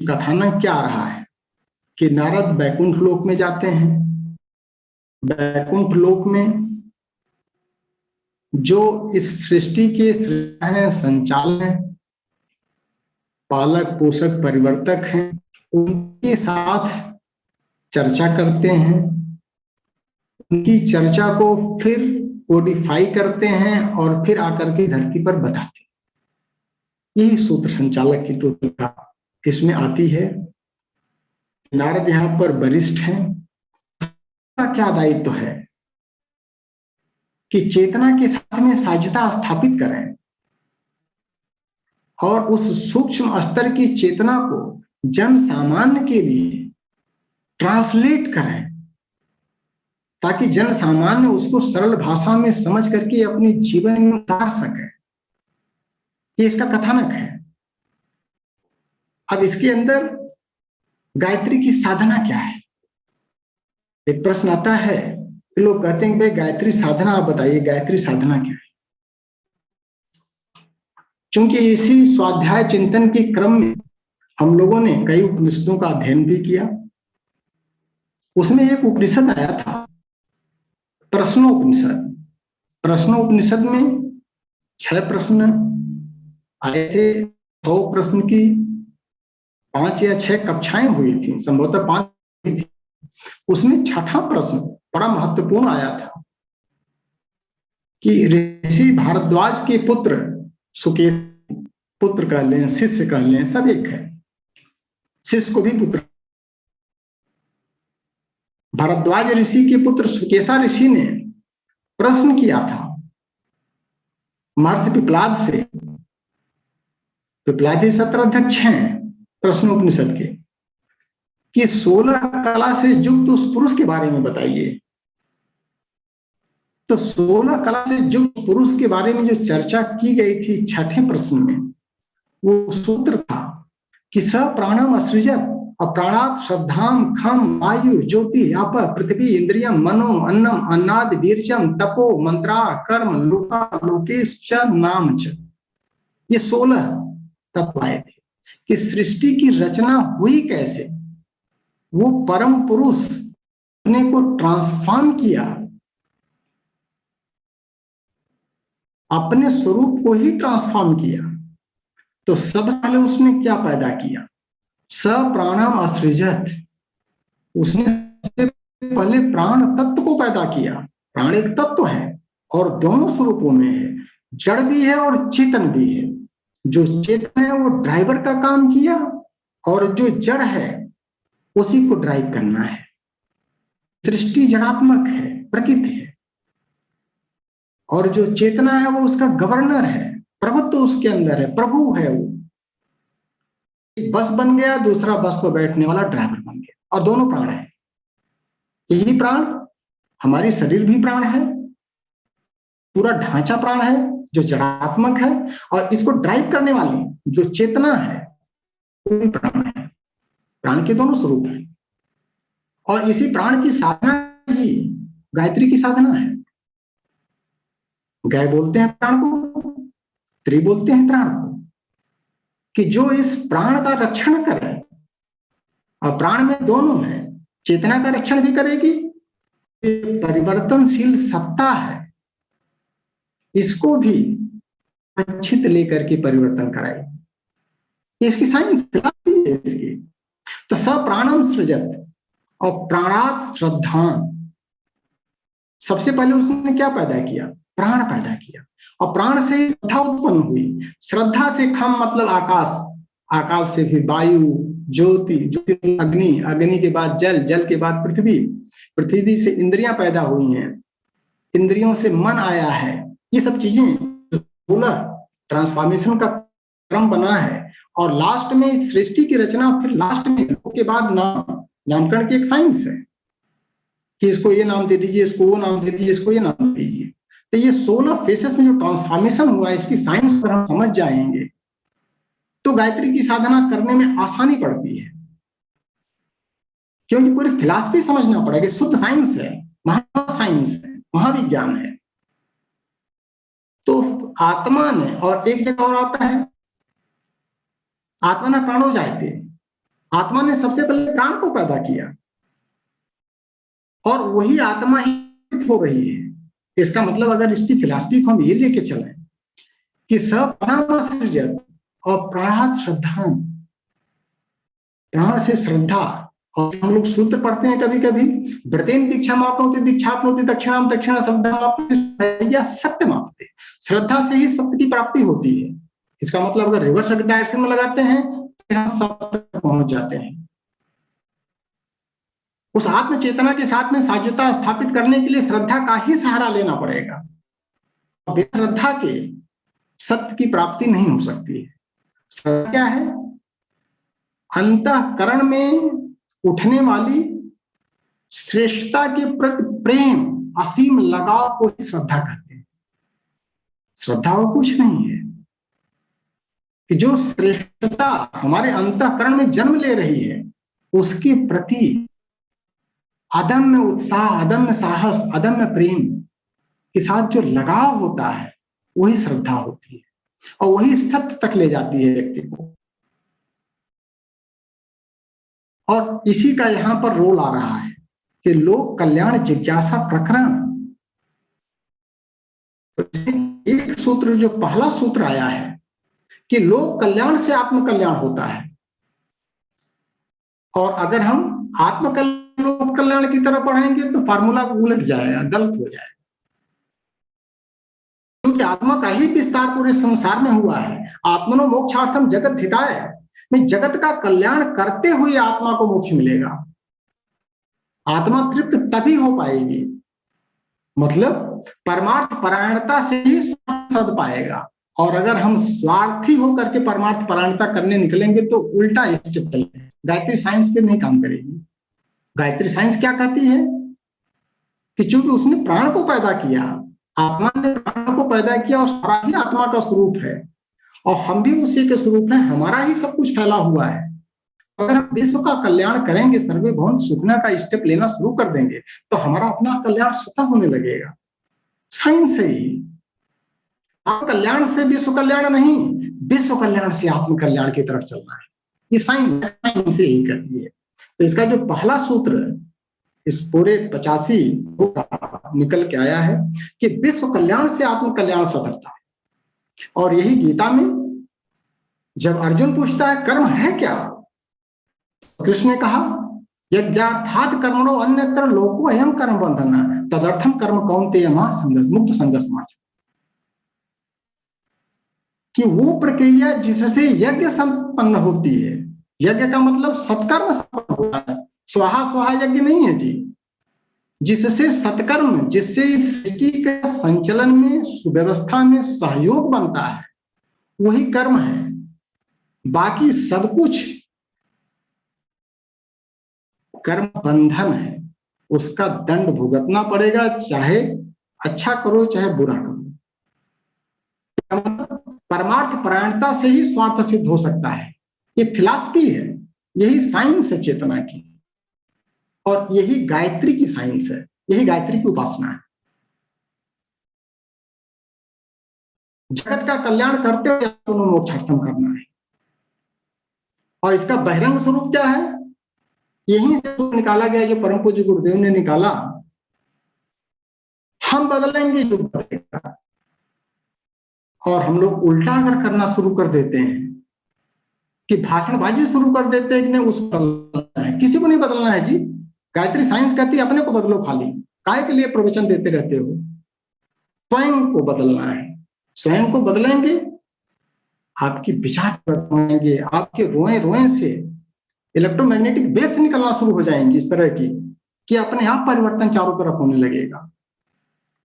कथानक क्या आ रहा है कि नारद बैकुंठ लोक में जाते हैं। बैकुंठ लोक में जो इस सृष्टि के संचालक हैं, पालक पोषक परिवर्तक हैं, उनके साथ चर्चा करते हैं। उनकी चर्चा को फिर कोडिफाई करते हैं और फिर आकर के धरती पर बताते हैं। यही सूत्र संचालक की टोटल का इसमें आती है। नारद यहाँ पर वरिष्ठ हैं। क्या दायित्व है कि चेतना के साथ में साझता स्थापित करें और उस सूक्ष्म स्तर की चेतना को जन सामान्य के लिए ट्रांसलेट करें, ताकि जन सामान्य उसको सरल भाषा में समझ करके अपने जीवन में उतार सके। ये इसका कथानक है। अब इसके अंदर गायत्री की साधना क्या है? एक प्रश्न आता है, लोग कहते हैं भाई गायत्री साधना आप बताइए, गायत्री साधना क्या है? चूंकि इसी स्वाध्याय चिंतन के क्रम में हम लोगों ने कई उपनिषदों का अध्ययन भी किया। उसमें एक उपनिषद आया था प्रश्नोपनिषद। प्रश्नोपनिषद में 6 प्रश्न आए थे। 100 प्रश्न की 5 या 6 कक्षाएं हुई थी, संभवतः 5 हुई थी। उसमें 6ठा प्रश्न बड़ा महत्वपूर्ण आया था कि ऋषि भारद्वाज के पुत्र सुकेश पुत्र कह लें, शिष्य कह लें, सब एक है। शिष्य को भी पुत्र। भारद्वाज ऋषि के पुत्र सुकेशा ऋषि ने प्रश्न किया था महर्षि पिपलाद से। पिपलाद जी सत्राध्यक्ष हैं प्रश्नोपनिषद के, कि 16 कला से युक्त उस पुरुष के बारे में बताइए। तो 16 कला से युक्त पुरुष के बारे में जो चर्चा की गई थी छठे प्रश्न में, वो सूत्र था कि स प्राणम असृजत अप्राणात् श्रद्धाम खम वायु ज्योति आप पृथ्वी इंद्रियम मनो अन्नम अन्नाद वीर्यम तपो मंत्रा कर्म लोका लोकेश च नाम च। ये 16 तत्व आए थे कि सृष्टि की रचना हुई कैसे। वो परम पुरुष अपने को ट्रांसफॉर्म किया, अपने स्वरूप को ही ट्रांसफॉर्म किया। तो सबसे पहले उसने क्या पैदा किया? स प्राणम असृजत। उसने सबसे पहले प्राण तत्व को पैदा किया। प्राण एक तत्व है और दोनों स्वरूपों में है, जड़ भी है और चेतन भी है। जो चेतन है वो ड्राइवर का काम किया और जो जड़ है उसी को ड्राइव करना है। सृष्टि जड़ात्मक है, प्रकृति है, और जो चेतना है वो उसका गवर्नर है, प्रभुत्व तो उसके अंदर है, प्रभु है। वो एक बस बन गया, दूसरा बस पर बैठने वाला ड्राइवर बन गया, और दोनों प्राण है। यही प्राण, हमारी शरीर भी प्राण है, पूरा ढांचा प्राण है जो जड़ात्मक है, और इसको ड्राइव करने वाली जो चेतना है वो भी प्राण है। प्राण के दोनों स्वरूप हैं, और इसी प्राण की साधना ही गायत्री की साधना है। गाय बोलते हैं प्राण को, त्रि बोलते हैं प्राण को, कि जो इस प्राण का रक्षण करे। और प्राण में दोनों है, चेतना का रक्षण भी करेगी, परिवर्तनशील सत्ता है, इसको भी अच्छित लेकर के परिवर्तन कराएगी। इसकी साइंस है इसकी। तो स प्राणम सृजत और प्राणात श्रद्धान। सबसे पहले उसने क्या पैदा किया? प्राण पैदा किया, और प्राण से ही श्रद्धा उत्पन्न हुई। श्रद्धा से खम मतलब आकाश, आकाश से फिर वायु, ज्योति, ज्योति अग्नि, अग्नि के बाद जल, जल के बाद पृथ्वी, पृथ्वी से इंद्रियां पैदा हुई हैं, इंद्रियों से मन आया है। ये सब चीजें 16 ट्रांसफॉर्मेशन का क्रम बना है। और लास्ट में सृष्टि की रचना, फिर लास्ट में के बाद नामकरण की एक साइंस है कि इसको ये नाम दे दीजिए, इसको वो नाम दे दीजिए, इसको ये नाम दे दीजिए। तो ये 16 फेसेस में जो ट्रांसफॉर्मेशन हुआ है, इसकी साइंस पर हम समझ जाएंगे तो गायत्री की साधना करने में आसानी पड़ती है, क्योंकि पूरी फिलॉसफी समझना पड़ेगा। शुद्ध साइंस है, महा साइंस है, महाविज्ञान है। तो आत्मा ने, और एक जगह और आता है, आत्मा ने प्राणो जायते। आत्मा ने सबसे पहले प्राण को पैदा किया, और वही आत्मा ही हो रही है। इसका मतलब अगर इसकी फिलॉसफी को हम ये लेके चलें कि सब प्राण सृजत और प्राणात श्रद्धा, प्राण से श्रद्धा। और हम लोग सूत्र पढ़ते हैं कभी कभी, व्रतेन दीक्षा मापनोति दीक्षापनोति दक्षिणाम दक्षिणा श्रद्धा मापनोति या सत्य मापते। श्रद्धा से ही सत्य की प्राप्ति होती है। इसका मतलब अगर रिवर्स डायरेक्शन में लगाते हैं तो हम सत्य तक पहुंच जाते हैं। उस आत्म चेतना के साथ में साझता स्थापित करने के लिए श्रद्धा का ही सहारा लेना पड़ेगा। बिना श्रद्धा के सत्य की प्राप्ति नहीं हो सकती है। श्रद्धा क्या है? अंतःकरण में उठने वाली श्रेष्ठता के प्रति प्रेम, असीम लगाव को ही श्रद्धा कहते हैं। श्रद्धा वो कुछ नहीं है कि जो श्रेष्ठता हमारे अंतःकरण में जन्म ले रही है, उसके प्रति अदम्य उत्साह, अदम्य साहस, अदम्य प्रेम के साथ जो लगाव होता है, वही श्रद्धा होती है, और वही सत्य तक ले जाती है व्यक्ति को। और इसी का यहां पर रोल आ रहा है कि लोक कल्याण जिज्ञासा प्रकरण। तो एक सूत्र, जो पहला सूत्र आया है कि लोक कल्याण से आत्म कल्याण होता है, और अगर हम आत्म लोक कल्याण की तरफ पढ़ेंगे तो फार्मूला उलट जाएगा, गलत हो जाएगा। क्योंकि आत्मा का ही विस्तार पूरे संसार में हुआ है। आत्मनो मोक्षार्थम जगत हिताय, में जगत का कल्याण करते हुए आत्मा को मोक्ष मिलेगा। आत्मा तृप्त तभी हो पाएगी, मतलब परमार्थ परायणता से ही सद पाएगा। और अगर हम स्वार्थी होकर के परमार्थ परायणता करने निकलेंगे तो उल्टा स्टेप चलेगा। गायत्री साइंस पे नहीं काम करेगी। गायत्री साइंस क्या कहती है कि चूंकि उसने प्राण को पैदा किया, आत्मा ने प्राण को पैदा किया और सारा ही आत्मा का स्वरूप है और हम भी उसी के स्वरूप हैं, हमारा ही सब कुछ फैला हुआ है। अगर हम विश्व का कल्याण करेंगे, सर्वे भवन सुखना का स्टेप लेना शुरू कर देंगे तो हमारा अपना कल्याण स्वतः होने लगेगा। साइंस है ही। आत्म कल्याण से विश्व कल्याण नहीं, विश्व कल्याण से आत्म कल्याण की तरफ चलना है। ये साइंस से यही कहती है। तो इसका जो पहला सूत्र इस पूरे 85 निकल के आया है कि विश्व कल्याण से आत्म कल्याण सफलता है। और यही गीता में जब अर्जुन पूछता है कर्म है क्या, कृष्ण ने कहा यज्ञार्थात् कर्मणो अन्यत्र लोको अयं कर्म बंधन तदर्थम कर्म कौन्तेय मुक्त संगस कि वो प्रक्रिया जिससे यज्ञ संपन्न होती है। यज्ञ का मतलब सत्कर्म संपन्न होता है, स्वाहा स्वाहा यज्ञ नहीं है जी। जिससे सत्कर्म, जिससे इस सृष्टि के संचलन में, सुव्यवस्था में सहयोग बनता है, वही कर्म है। बाकी सब कुछ कर्म बंधन है, उसका दंड भुगतना पड़ेगा, चाहे अच्छा करो चाहे बुरा करो। परमार्थ परायणता से ही स्वार्थ सिद्ध हो सकता है। ये फिलॉसफी है, यही साइंस है चेतना की, और यही गायत्री की साइंस है, यही गायत्री की उपासना है। जगत का कल्याण करते हुए मोक्षार्थम करना है। और इसका बहिरंग स्वरूप क्या है, यहीं से निकाला गया जो परम पूज्य गुरुदेव ने निकाला। हम बदलेंगे जो बदलेगा। और हम लोग उल्टा अगर करना शुरू कर देते हैं कि भाषणबाजी शुरू कर देते हैं कि नहीं उस बदलना है, किसी को नहीं बदलना है जी। गायत्री साइंस कहती है अपने को बदलो, खाली काय के लिए प्रवचन देते रहते हो। स्वयं को बदलना है। स्वयं को बदलेंगे, आपकी विचार बदलेंगे, आपके रोए रोए से इलेक्ट्रोमैग्नेटिक वेव्स निकलना शुरू हो जाएंगी इस तरह की कि अपने आप परिवर्तन चारों तरफ होने लगेगा।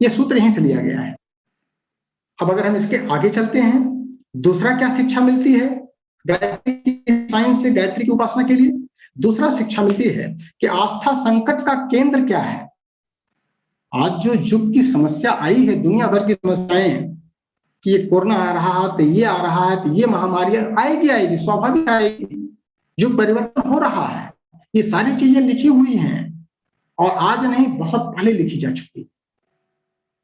यह सूत्र यहीं से लिया गया है। अब अगर हम इसके आगे चलते हैं, दूसरा क्या शिक्षा मिलती है गायत्री साइंस से, गायत्री की उपासना के लिए दूसरा शिक्षा मिलती है कि आस्था संकट का केंद्र क्या है। आज जो युग की समस्या आई है, दुनिया भर की समस्याएं कि ये कोरोना आ रहा है, तो ये आ रहा है, तो ये महामारी आएगी, स्वाभाविक आएगी। युग परिवर्तन हो रहा है, ये सारी चीजें लिखी हुई हैं और आज नहीं बहुत पहले लिखी जा चुकी।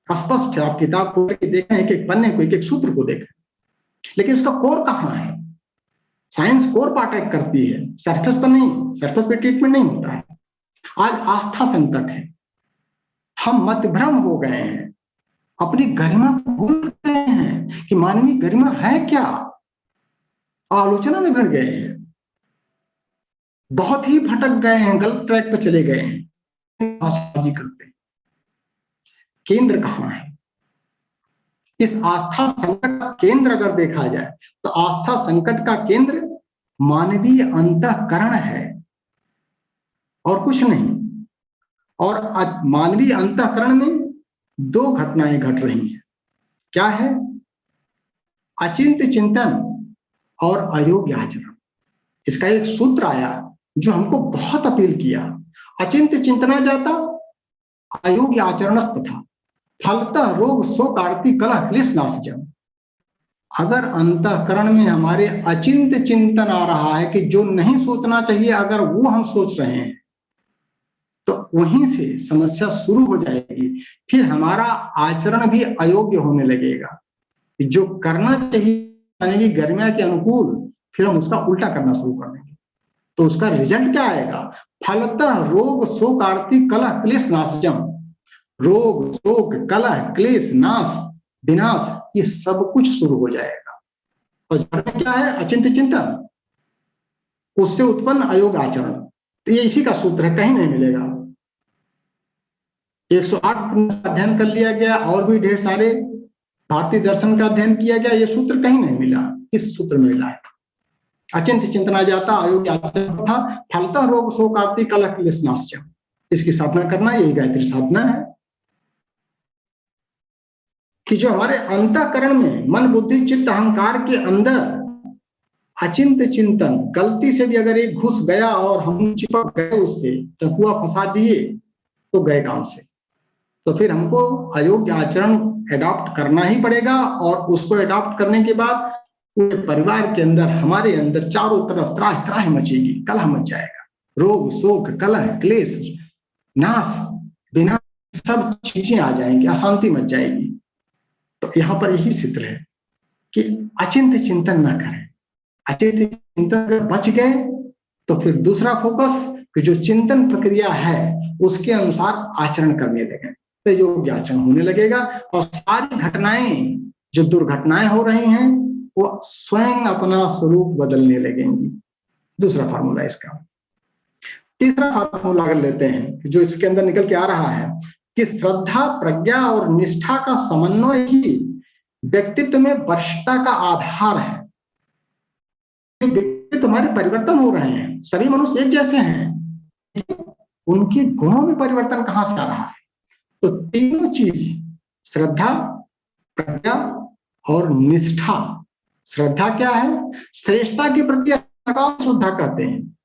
स्पष्ट है, आप किताब को देखें, एक एक पन्ने को, एक एक सूत्र को देखें, लेकिन उसका कोर कहाँ है। साइंस कोर पर अटैक करती है, सरफेस पर नहीं, सरफेस पे ट्रीटमेंट नहीं होता है। आज आस्था संकट है, हम मतभ्रम हो गए हैं, अपनी गरिमा को भूल गए हैं कि मानवीय गरिमा है क्या, आलोचना में भिड़ गए हैं, बहुत ही भटक गए हैं, गलत ट्रैक पर चले गए हैं, करते हैं। केंद्र कहाँ है इस आस्था संकट का? केंद्र अगर देखा जाए तो आस्था संकट का केंद्र मानवीय अंतःकरण है और कुछ नहीं। और मानवीय अंतःकरण में दो घटनाएं घट रही हैं। क्या है? अचिंत्य चिंतन और अयोग्य आचरण। इसका एक सूत्र आया जो हमको बहुत अपील किया। अचिंत्य चिंतना जाता, अयोग्य आचरणस्त था, फलतः रोग शोक आरती कलह क्लेश नाशजम। अगर अंतःकरण में हमारे अचिंत्य चिंतन आ रहा है कि जो नहीं सोचना चाहिए, अगर वो हम सोच रहे हैं, तो वहीं से समस्या शुरू हो जाएगी। फिर हमारा आचरण भी अयोग्य होने लगेगा। जो करना चाहिए मानवीय गरिमा के अनुकूल, फिर हम उसका उल्टा करना शुरू कर देंगे। तो उसका रिजल्ट क्या आएगा? फलतः रोग शोक आरती कलह क्लेश नाशजम। रोग शोक कलह क्लेश नाश विनाश, ये सब कुछ शुरू हो जाएगा। और क्या है? अचिंत्य चिंतन, उससे उत्पन्न अयोग्य आचरण। तो ये इसी का सूत्र है, कहीं नहीं मिलेगा। 108 अध्ययन कर लिया गया और भी ढेर सारे भारतीय दर्शन का अध्ययन किया गया, ये सूत्र कहीं नहीं मिला, इस सूत्र में मिला है। अचिंत्य चिंतना जाता अयोग्य था फलतः रोग शोक आरती कलह क्लेशनाश्च। इसकी साधना करना यही गायत्री साधना है कि जो हमारे अंतःकरण में मन बुद्धि चित्त अहंकार के अंदर अचिंत्य चिंतन गलती से भी अगर एक घुस गया और हम चिपक गए उससे, टकुआ फंसा दिए तो गए काम से, तो फिर हमको अयोग्य आचरण एडॉप्ट करना ही पड़ेगा। और उसको एडॉप्ट करने के बाद पूरे परिवार के अंदर, हमारे अंदर चारों तरफ त्राह त्राह मचेगी, कलह मच जाएगा, रोग शोक कलह क्लेश नाश बिना सब चीजें आ जाएंगी, अशांति मच जाएगी। तो यहाँ पर यही चित्र है कि अचिंत्य चिंतन न करें। अचिंत्य चिंतन अगर बच गए तो फिर दूसरा फोकस कि जो चिंतन प्रक्रिया है उसके अनुसार आचरण करने लगे तो योग्य आचरण होने लगेगा। और सारी घटनाएं जो दुर्घटनाएं हो रही हैं वो स्वयं अपना स्वरूप बदलने लगेंगी। दूसरा फार्मूला इसका। तीसरा फार्मूला अगर लेते हैं जो इसके अंदर निकल के आ रहा है कि श्रद्धा प्रज्ञा और निष्ठा का समन्वय ही व्यक्तित्व में वरिष्ठता का आधार है। व्यक्तित्व हमारे परिवर्तन हो रहे हैं, सभी मनुष्य एक जैसे हैं, उनके गुणों में परिवर्तन कहां से आ रहा है? तो तीनों चीज श्रद्धा प्रज्ञा और निष्ठा। श्रद्धा क्या है? श्रेष्ठता के प्रति श्रद्धा कहते हैं,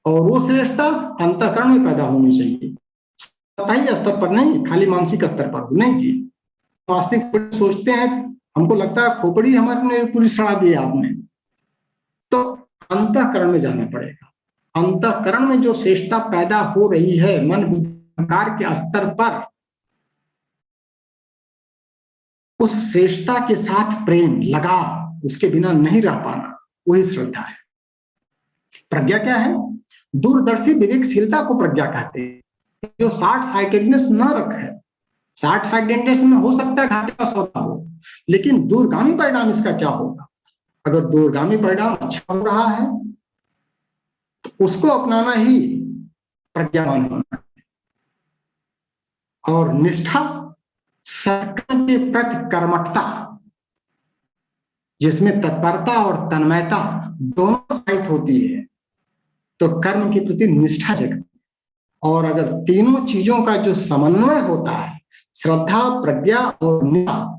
और वो श्रेष्ठता अंतःकरण में पैदा होनी चाहिए, सतही स्तर पर नहीं, खाली मानसिक स्तर पर नहीं जी। वास्तविक सोचते हैं, हमको लगता है खोपड़ी हमारे पूरी सड़ा दी आपने, तो अंतःकरण में जाना पड़ेगा। अंतःकरण में जो श्रेष्ठता पैदा हो रही है मन बुद्धि अहंकार के स्तर पर, उस श्रेष्ठता के साथ प्रेम लगाव, उसके बिना नहीं रह पाना, वही श्रद्धा है। प्रज्ञा क्या है? दूरदर्शी विवेकशीलता को प्रज्ञा कहते हैं। जो शॉर्ट साइटेडनेस न रखे। शॉर्ट साइटेडनेस में हो सकता है घाटे का सौदा हो, लेकिन दूरगामी परिणाम इसका क्या होगा? अगर दूरगामी परिणाम अच्छा हो रहा है तो उसको अपनाना ही प्रज्ञावान होना है। और निष्ठा संकल्प के प्रति कर्मठता, जिसमें तत्परता और तन्मयता दोनों साइड होती है, तो कर्म के प्रति निष्ठा जगती। और अगर तीनों चीजों का जो समन्वय होता है, श्रद्धा प्रज्ञा और निष्ठा,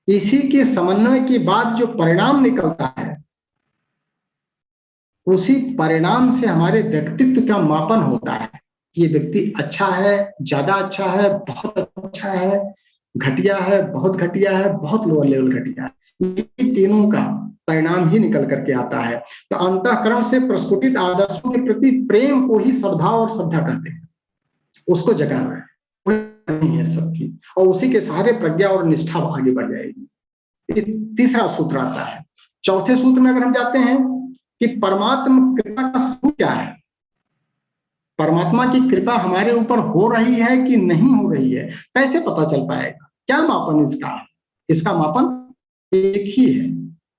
इसी के समन्वय के बाद जो परिणाम निकलता है, उसी परिणाम से हमारे व्यक्तित्व का मापन होता है। ये व्यक्ति अच्छा है, ज्यादा अच्छा है, बहुत अच्छा है, घटिया है, बहुत घटिया है, बहुत लोअर लेवल घटिया है। ये तीनों का परिणाम ही निकल करके आता है। तो अंतःकरण से प्रस्फुटित आदर्शों के प्रति प्रेम को ही श्रद्धा और श्रद्धा कहते हैं। उसको जगाना है, नहीं है सबकी, और उसी के सहारे प्रज्ञा और निष्ठा आगे बढ़ जाएगी। ये तीसरा सूत्र आता है। चौथे सूत्र में अगर हम जाते हैं कि परमात्मा कृपा का स्वरूप क्या है, परमात्मा की कृपा हमारे ऊपर हो रही है कि नहीं हो रही है, कैसे पता चल पाएगा? क्या मापन इसका? इसका मापन एक ही है,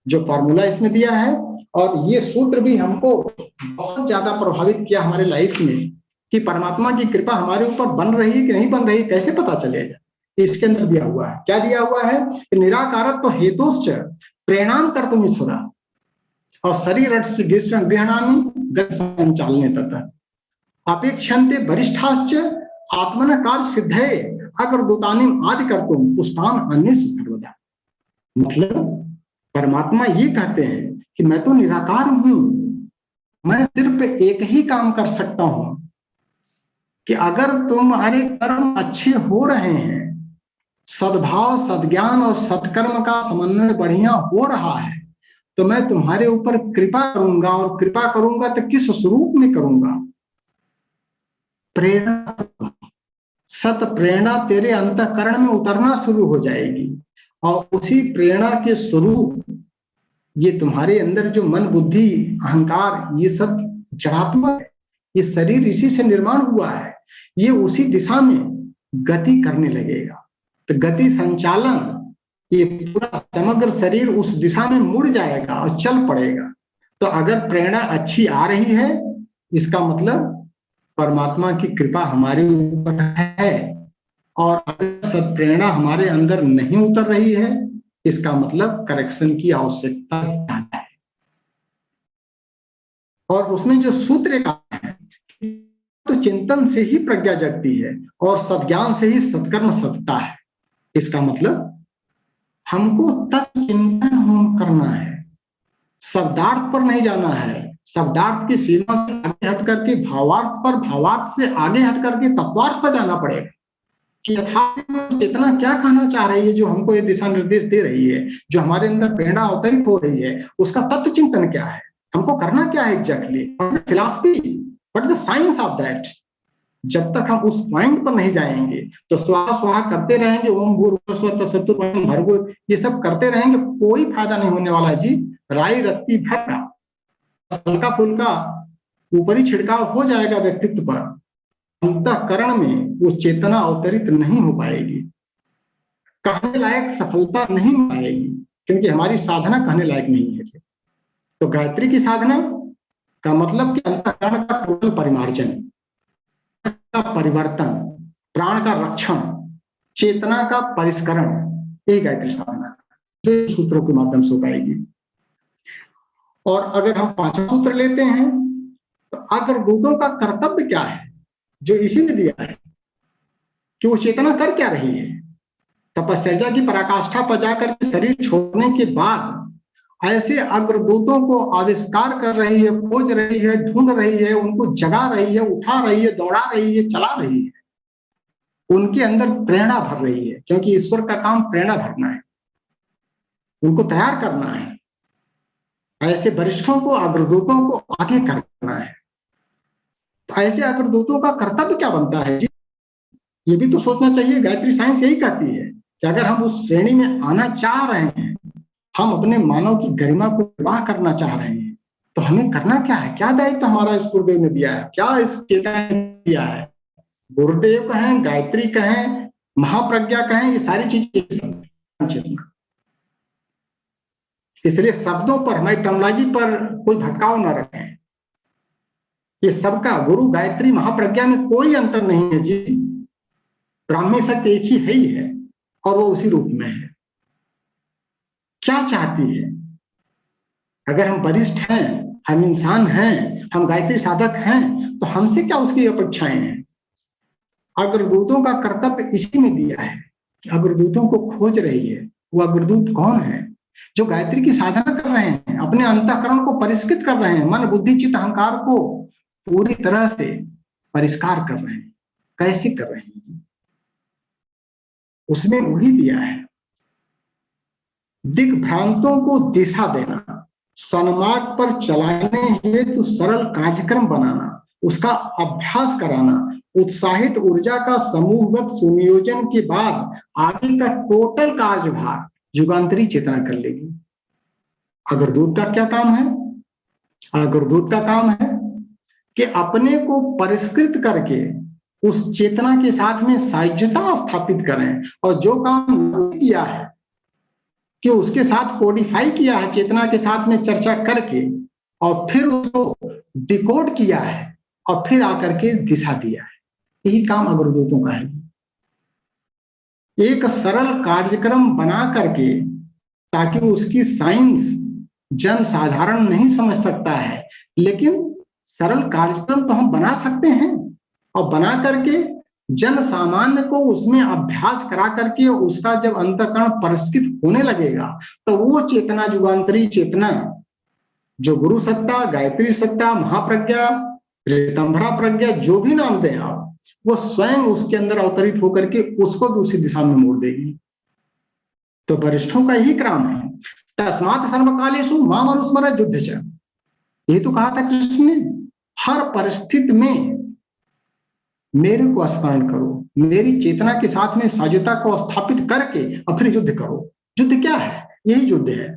जो फॉर्मूला इसमें दिया है। और ये सूत्र भी हमको बहुत ज्यादा प्रभावित किया हमारे लाइफ में कि परमात्मा की कृपा हमारे ऊपर बन रही है कि नहीं बन रही, कैसे पता चलेगा? इसके अंदर दिया हुआ है। क्या दिया हुआ है? निराकारत्व तो हेतुश्च प्रेरणाम कर्तुम ईश्वरा और शरीर गृहणामि गति संचालने तथा अपेक्षन्ते वरिष्ठाश्च आत्मनः कार्य सिद्धे अगर दूतानिम आदि कर्तुम पुष्पान अन्य से सर्वदा। मतलब परमात्मा ये कहते हैं कि मैं तो निराकार हूं, मैं सिर्फ एक ही काम कर सकता हूं कि अगर तुम्हारे कर्म अच्छे हो रहे हैं, सद्भाव सद्ज्ञान और सत्कर्म का समन्वय बढ़िया हो रहा है, तो मैं तुम्हारे ऊपर कृपा करूंगा। और कृपा करूंगा तो किस स्वरूप में करूंगा? प्रेरणा, सत प्रेरणा तेरे अंतःकरण में उतरना शुरू हो जाएगी। और उसी प्रेरणा के स्वरूप ये तुम्हारे अंदर जो मन बुद्धि अहंकार ये सब जड़ात्मक है, ये शरीर इसी से निर्माण हुआ है, ये उसी दिशा में गति करने लगेगा। तो गति संचालन, ये पूरा समग्र शरीर उस दिशा में मुड़ जाएगा और चल पड़ेगा। तो अगर प्रेरणा अच्छी आ रही है, इसका मतलब परमात्मा की कृपा हमारे ऊपर है। और अगर सत्प्रेरणा हमारे अंदर नहीं उतर रही है, इसका मतलब करेक्शन की आवश्यकता है। और उसमें जो सूत्र का है, तो चिंतन से ही प्रज्ञा जगती है और सद्ज्ञान से ही सत्कर्म सधता है। इसका मतलब हमको तत्व चिंतन करना है, शब्दार्थ पर नहीं जाना है, शब्दार्थ की सीमा से आगे हट करके भावार्थ पर, भावार्थ से आगे हट करके तत्वार्थ पर जाना पड़ेगा कि यथार्थ में चेतना क्या कहना चाह रही है, जो हमको ये दिशा निर्देश दे रही है, जो हमारे अंदर प्रेरणा अवतरित हो रही है, उसका तत्व चिंतन क्या है, हमको करना क्या है exactly, philosophy, what the science of that. जब तक हम उस पॉइंट पर नहीं जाएंगे तो स्वाहा स्वाहा करते रहेंगे, ओम भूर्भुवस्सुः तत्सवितुर्वरेण्यं भर्गो, ये सब करते रहेंगे, कोई फायदा नहीं होने वाला जी। राई रत्ती भर का हल्का फुल्का ऊपरी छिड़काव हो जाएगा व्यक्तित्व पर, अंतःकरण में वो चेतना अवतरित नहीं हो पाएगी, कहने लायक सफलता नहीं पाएगी, क्योंकि हमारी साधना कहने लायक नहीं है। तो गायत्री की साधना का मतलब कि अंतःकरण का टोटल परिमार्जन, का परिवर्तन, प्राण का रक्षण, चेतना का परिष्करण, ये गायत्री साधना जो सूत्रों के माध्यम से हो पाएगी। और अगर हम पांचवा सूत्र लेते हैं तो अग्रदूतों का कर्तव्य क्या है, जो इसी ने दिया है कि वो चेतना कर क्या रही है। तपश्चर्या की पराकाष्ठा पर जाकर शरीर छोड़ने के बाद ऐसे अग्रदूतों को आविष्कार कर रही है, खोज रही है, ढूंढ रही है, उनको जगा रही है, उठा रही है, दौड़ा रही है, चला रही है, उनके अंदर प्रेरणा भर रही है, क्योंकि ईश्वर का काम प्रेरणा भरना है, उनको तैयार करना है, ऐसे वरिष्ठों को, अग्रदूतों को आगे करना है। तो ऐसे अग्रदूतों का कर्तव्य क्या बनता है जी, ये भी तो सोचना चाहिए। गायत्री साइंस यही कहती है कि अगर हम उस श्रेणी में आना चाह रहे हैं, हम अपने मानव की गरिमा को निर्वाह करना चाह रहे हैं, तो हमें करना क्या है, क्या दायित्व हमारा इस गुरुदेव ने दिया है, क्या इस चेतना ने दिया है। गुरुदेव कहें, गायत्री कहें, महाप्रज्ञा कहें, ये सारी चीजें चेतना। इसलिए शब्दों पर, हमारी टर्मिनोलॉजी पर कोई भटकाव न रखें। ये सबका गुरु, गायत्री, महाप्रज्ञा में कोई अंतर नहीं है जी। ब्राह्मी शक्ति एक ही है ही है और वो उसी रूप में है। क्या चाहती है, अगर हम वरिष्ठ हैं, हम इंसान हैं, हम गायत्री साधक हैं, तो हमसे क्या उसकी अपेक्षाएं हैं। अग्रदूतों का कर्तव्य इसी में दिया है कि अग्रदूतों को खोज रही है। वो अग्रदूत कौन है, जो गायत्री की साधना कर रहे हैं, अपने अंतःकरण को परिष्कृत कर रहे हैं, मन बुद्धि चित्त अहंकार को पूरी तरह से परिष्कार कर रहे हैं। कैसे कर रहे हैं, उसमें वही दिया है। दिग्भ्रांतों को दिशा देना, सन्मार्ग पर चलाने हेतु सरल कार्यक्रम बनाना, उसका अभ्यास कराना, उत्साहित ऊर्जा का समूहगत सुनियोजन के बाद आगे का टोटल कार्यभार युगांतरी चेतना कर लेगी। अग्रदूत का क्या काम है, अग्रदूत का काम है कि अपने को परिष्कृत करके उस चेतना के साथ में सायुज्यता स्थापित करें, और जो काम किया है कि उसके साथ कोडिफाई किया है, चेतना के साथ में चर्चा करके, और फिर उसको डिकोड किया है, और फिर आकर के दिशा दिया है। यही काम अग्रदूतों का है। एक सरल कार्यक्रम बना करके, ताकि उसकी साइंस जन साधारण नहीं समझ सकता है, लेकिन सरल कार्यक्रम तो हम बना सकते हैं, और बना करके जन सामान्य को उसमें अभ्यास करा करके उसका जब अंतःकरण परिष्कृत होने लगेगा, तो वो चेतना, युगांतरी चेतना, जो गुरु सत्ता, गायत्री सत्ता, महाप्रज्ञा, प्रेतंभरा प्रज्ञा, जो भी नाम दें आप, वो स्वयं उसके अंदर अवतरित होकर के उसको भी उसी दिशा में मोड़ देगी। तो वरिष्ठों का यही क्रम है। तस्मात् सर्वकालेषु माम अनुस्मर युद्ध च, ये तो कहा था कृष्ण ने, हर परिस्थिति में मेरे को स्मरण करो, मेरी चेतना के साथ में साजुता को स्थापित करके और फिर युद्ध करो। युद्ध क्या है, यही युद्ध है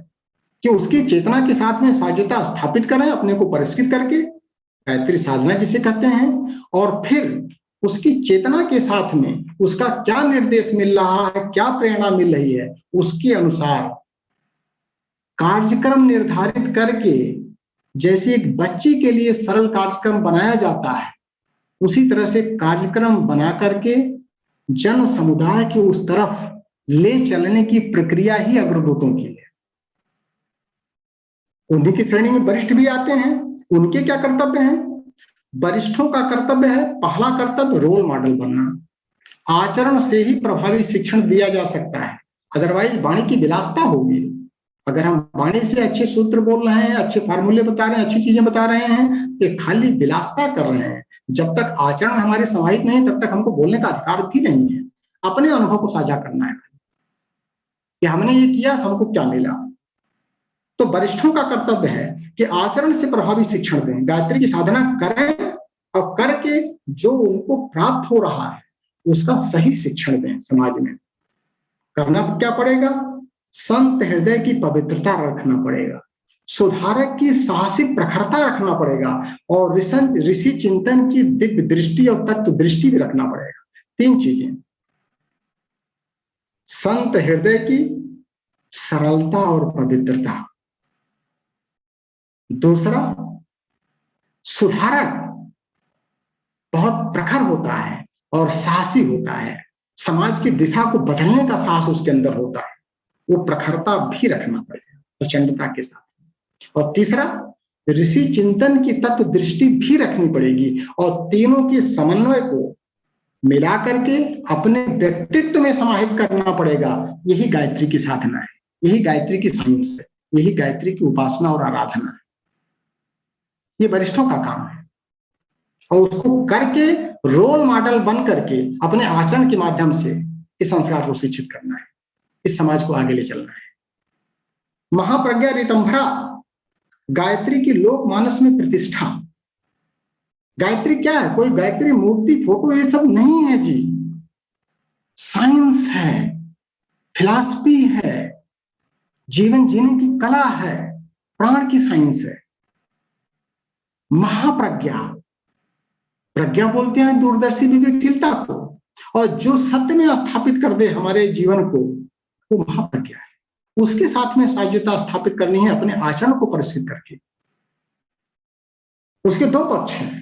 कि उसकी चेतना के साथ में साजुता स्थापित करें, अपने को परिष्कृत करके, गायत्री साधना जिसे कहते हैं, और फिर उसकी चेतना के साथ में उसका क्या निर्देश मिल रहा है, क्या प्रेरणा मिल रही है, उसके अनुसार कार्यक्रम निर्धारित करके, जैसे एक बच्चे के लिए सरल कार्यक्रम बनाया जाता है, उसी तरह से कार्यक्रम बना करके जन समुदाय के उस तरफ ले चलने की प्रक्रिया ही अग्रदूतों की है। उन्हीं की श्रेणी में वरिष्ठ भी आते हैं। उनके क्या कर्तव्य हैं? वरिष्ठों का कर्तव्य है, पहला कर्तव्य रोल मॉडल बनना। आचरण से ही प्रभावी शिक्षण दिया जा सकता है, अदरवाइज वाणी की विलासता होगी। अगर हम वाणी से अच्छे सूत्र बोल रहे हैं, अच्छे फार्मूले बता रहे हैं, अच्छी चीजें बता रहे हैं, तो खाली विलासता कर रहे हैं। जब तक आचरण हमारे समाहित नहीं, तब तक हमको बोलने का अधिकार भी नहीं है। अपने अनुभव को साझा करना है कि हमने ये किया तो हमको क्या मिला। तो वरिष्ठों का कर्तव्य है कि आचरण से प्रभावी शिक्षण दें, गायत्री की साधना करें और करके जो उनको प्राप्त हो रहा है उसका सही शिक्षण दें। समाज में करना क्या पड़ेगा? संत हृदय की पवित्रता रखना पड़ेगा, सुधारक की साहसिक प्रखरता रखना पड़ेगा, और ऋषि चिंतन की दिव्य दृष्टि और तत्व दृष्टि भी रखना पड़ेगा। 3 चीजें, संत हृदय की सरलता और पवित्रता, दूसरा सुधारक बहुत प्रखर होता है और साहसी होता है, समाज की दिशा को बदलने का साहस उसके अंदर होता है, वो प्रखरता भी रखना पड़ेगा प्रचंडता के साथ। और तीसरा ऋषि चिंतन की तत्व दृष्टि भी रखनी पड़ेगी, और तीनों के समन्वय को मिला करके अपने व्यक्तित्व में समाहित करना पड़ेगा। यही गायत्री की साधना है, यही गायत्री की साइंस है, यही गायत्री की उपासना और आराधना है। ये वरिष्ठों का काम है, और उसको करके रोल मॉडल बन करके अपने आचरण के माध्यम से इस संस्कार को शिक्षित करना है, इस समाज को आगे ले चलना है। महाप्रज्ञा ऋतंभरा गायत्री की लोकमानस में प्रतिष्ठा। गायत्री क्या है? कोई गायत्री मूर्ति फोटो ये सब नहीं है जी, साइंस है, फिलॉसफी है, जीवन जीने की कला है, प्राण की साइंस है। महाप्रज्ञा, प्रज्ञा बोलते हैं दूरदर्शी विवेकशीलता को, और जो सत्य में स्थापित कर दे हमारे जीवन को, वो महाप्रज्ञा है। उसके साथ में सायुज्यता स्थापित करनी है अपने आचरण को परिष्कृत करके। उसके 2 पक्ष हैं,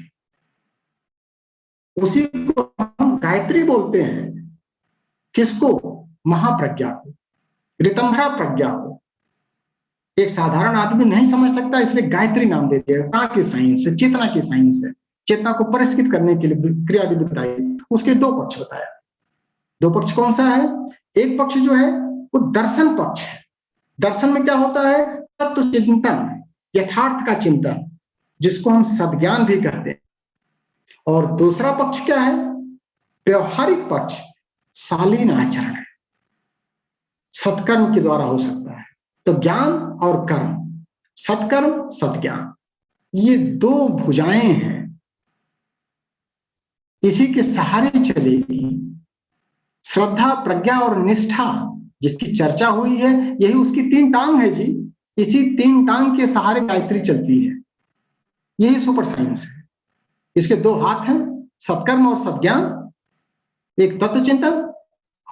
उसी को हम गायत्री बोलते हैं। किसको? महाप्रज्ञा को, ऋतंभरा प्रज्ञा को। एक साधारण आदमी नहीं समझ सकता, इसलिए गायत्री नाम दे दिया। प्राण की साइंस है, चेतना की साइंस है, चेतना को परिष्कृत करने के लिए क्रिया विधि बताई। उसके 2 पक्ष बताया। 2 पक्ष कौन सा है? एक पक्ष जो है वो दर्शन पक्ष है। दर्शन में क्या होता है? तत्व चिंतन, यथार्थ का चिंतन, जिसको हम सद्ज्ञान भी कहते हैं। और दूसरा पक्ष क्या है? व्यवहारिक पक्ष, शालीन आचरण है, सत्कर्म के द्वारा हो सकता है। तो ज्ञान और कर्म, सत्कर्म सद्ज्ञान, ये 2 भुजाएं हैं, इसी के सहारे चलेगी। श्रद्धा, प्रज्ञा और निष्ठा जिसकी चर्चा हुई है, यही उसकी 3 टांग है जी। इसी 3 टांग के सहारे गायत्री चलती है, यही सुपर साइंस है। इसके 2 हाथ हैं, सत्कर्म और सद्ज्ञान, एक तत्व चिंतन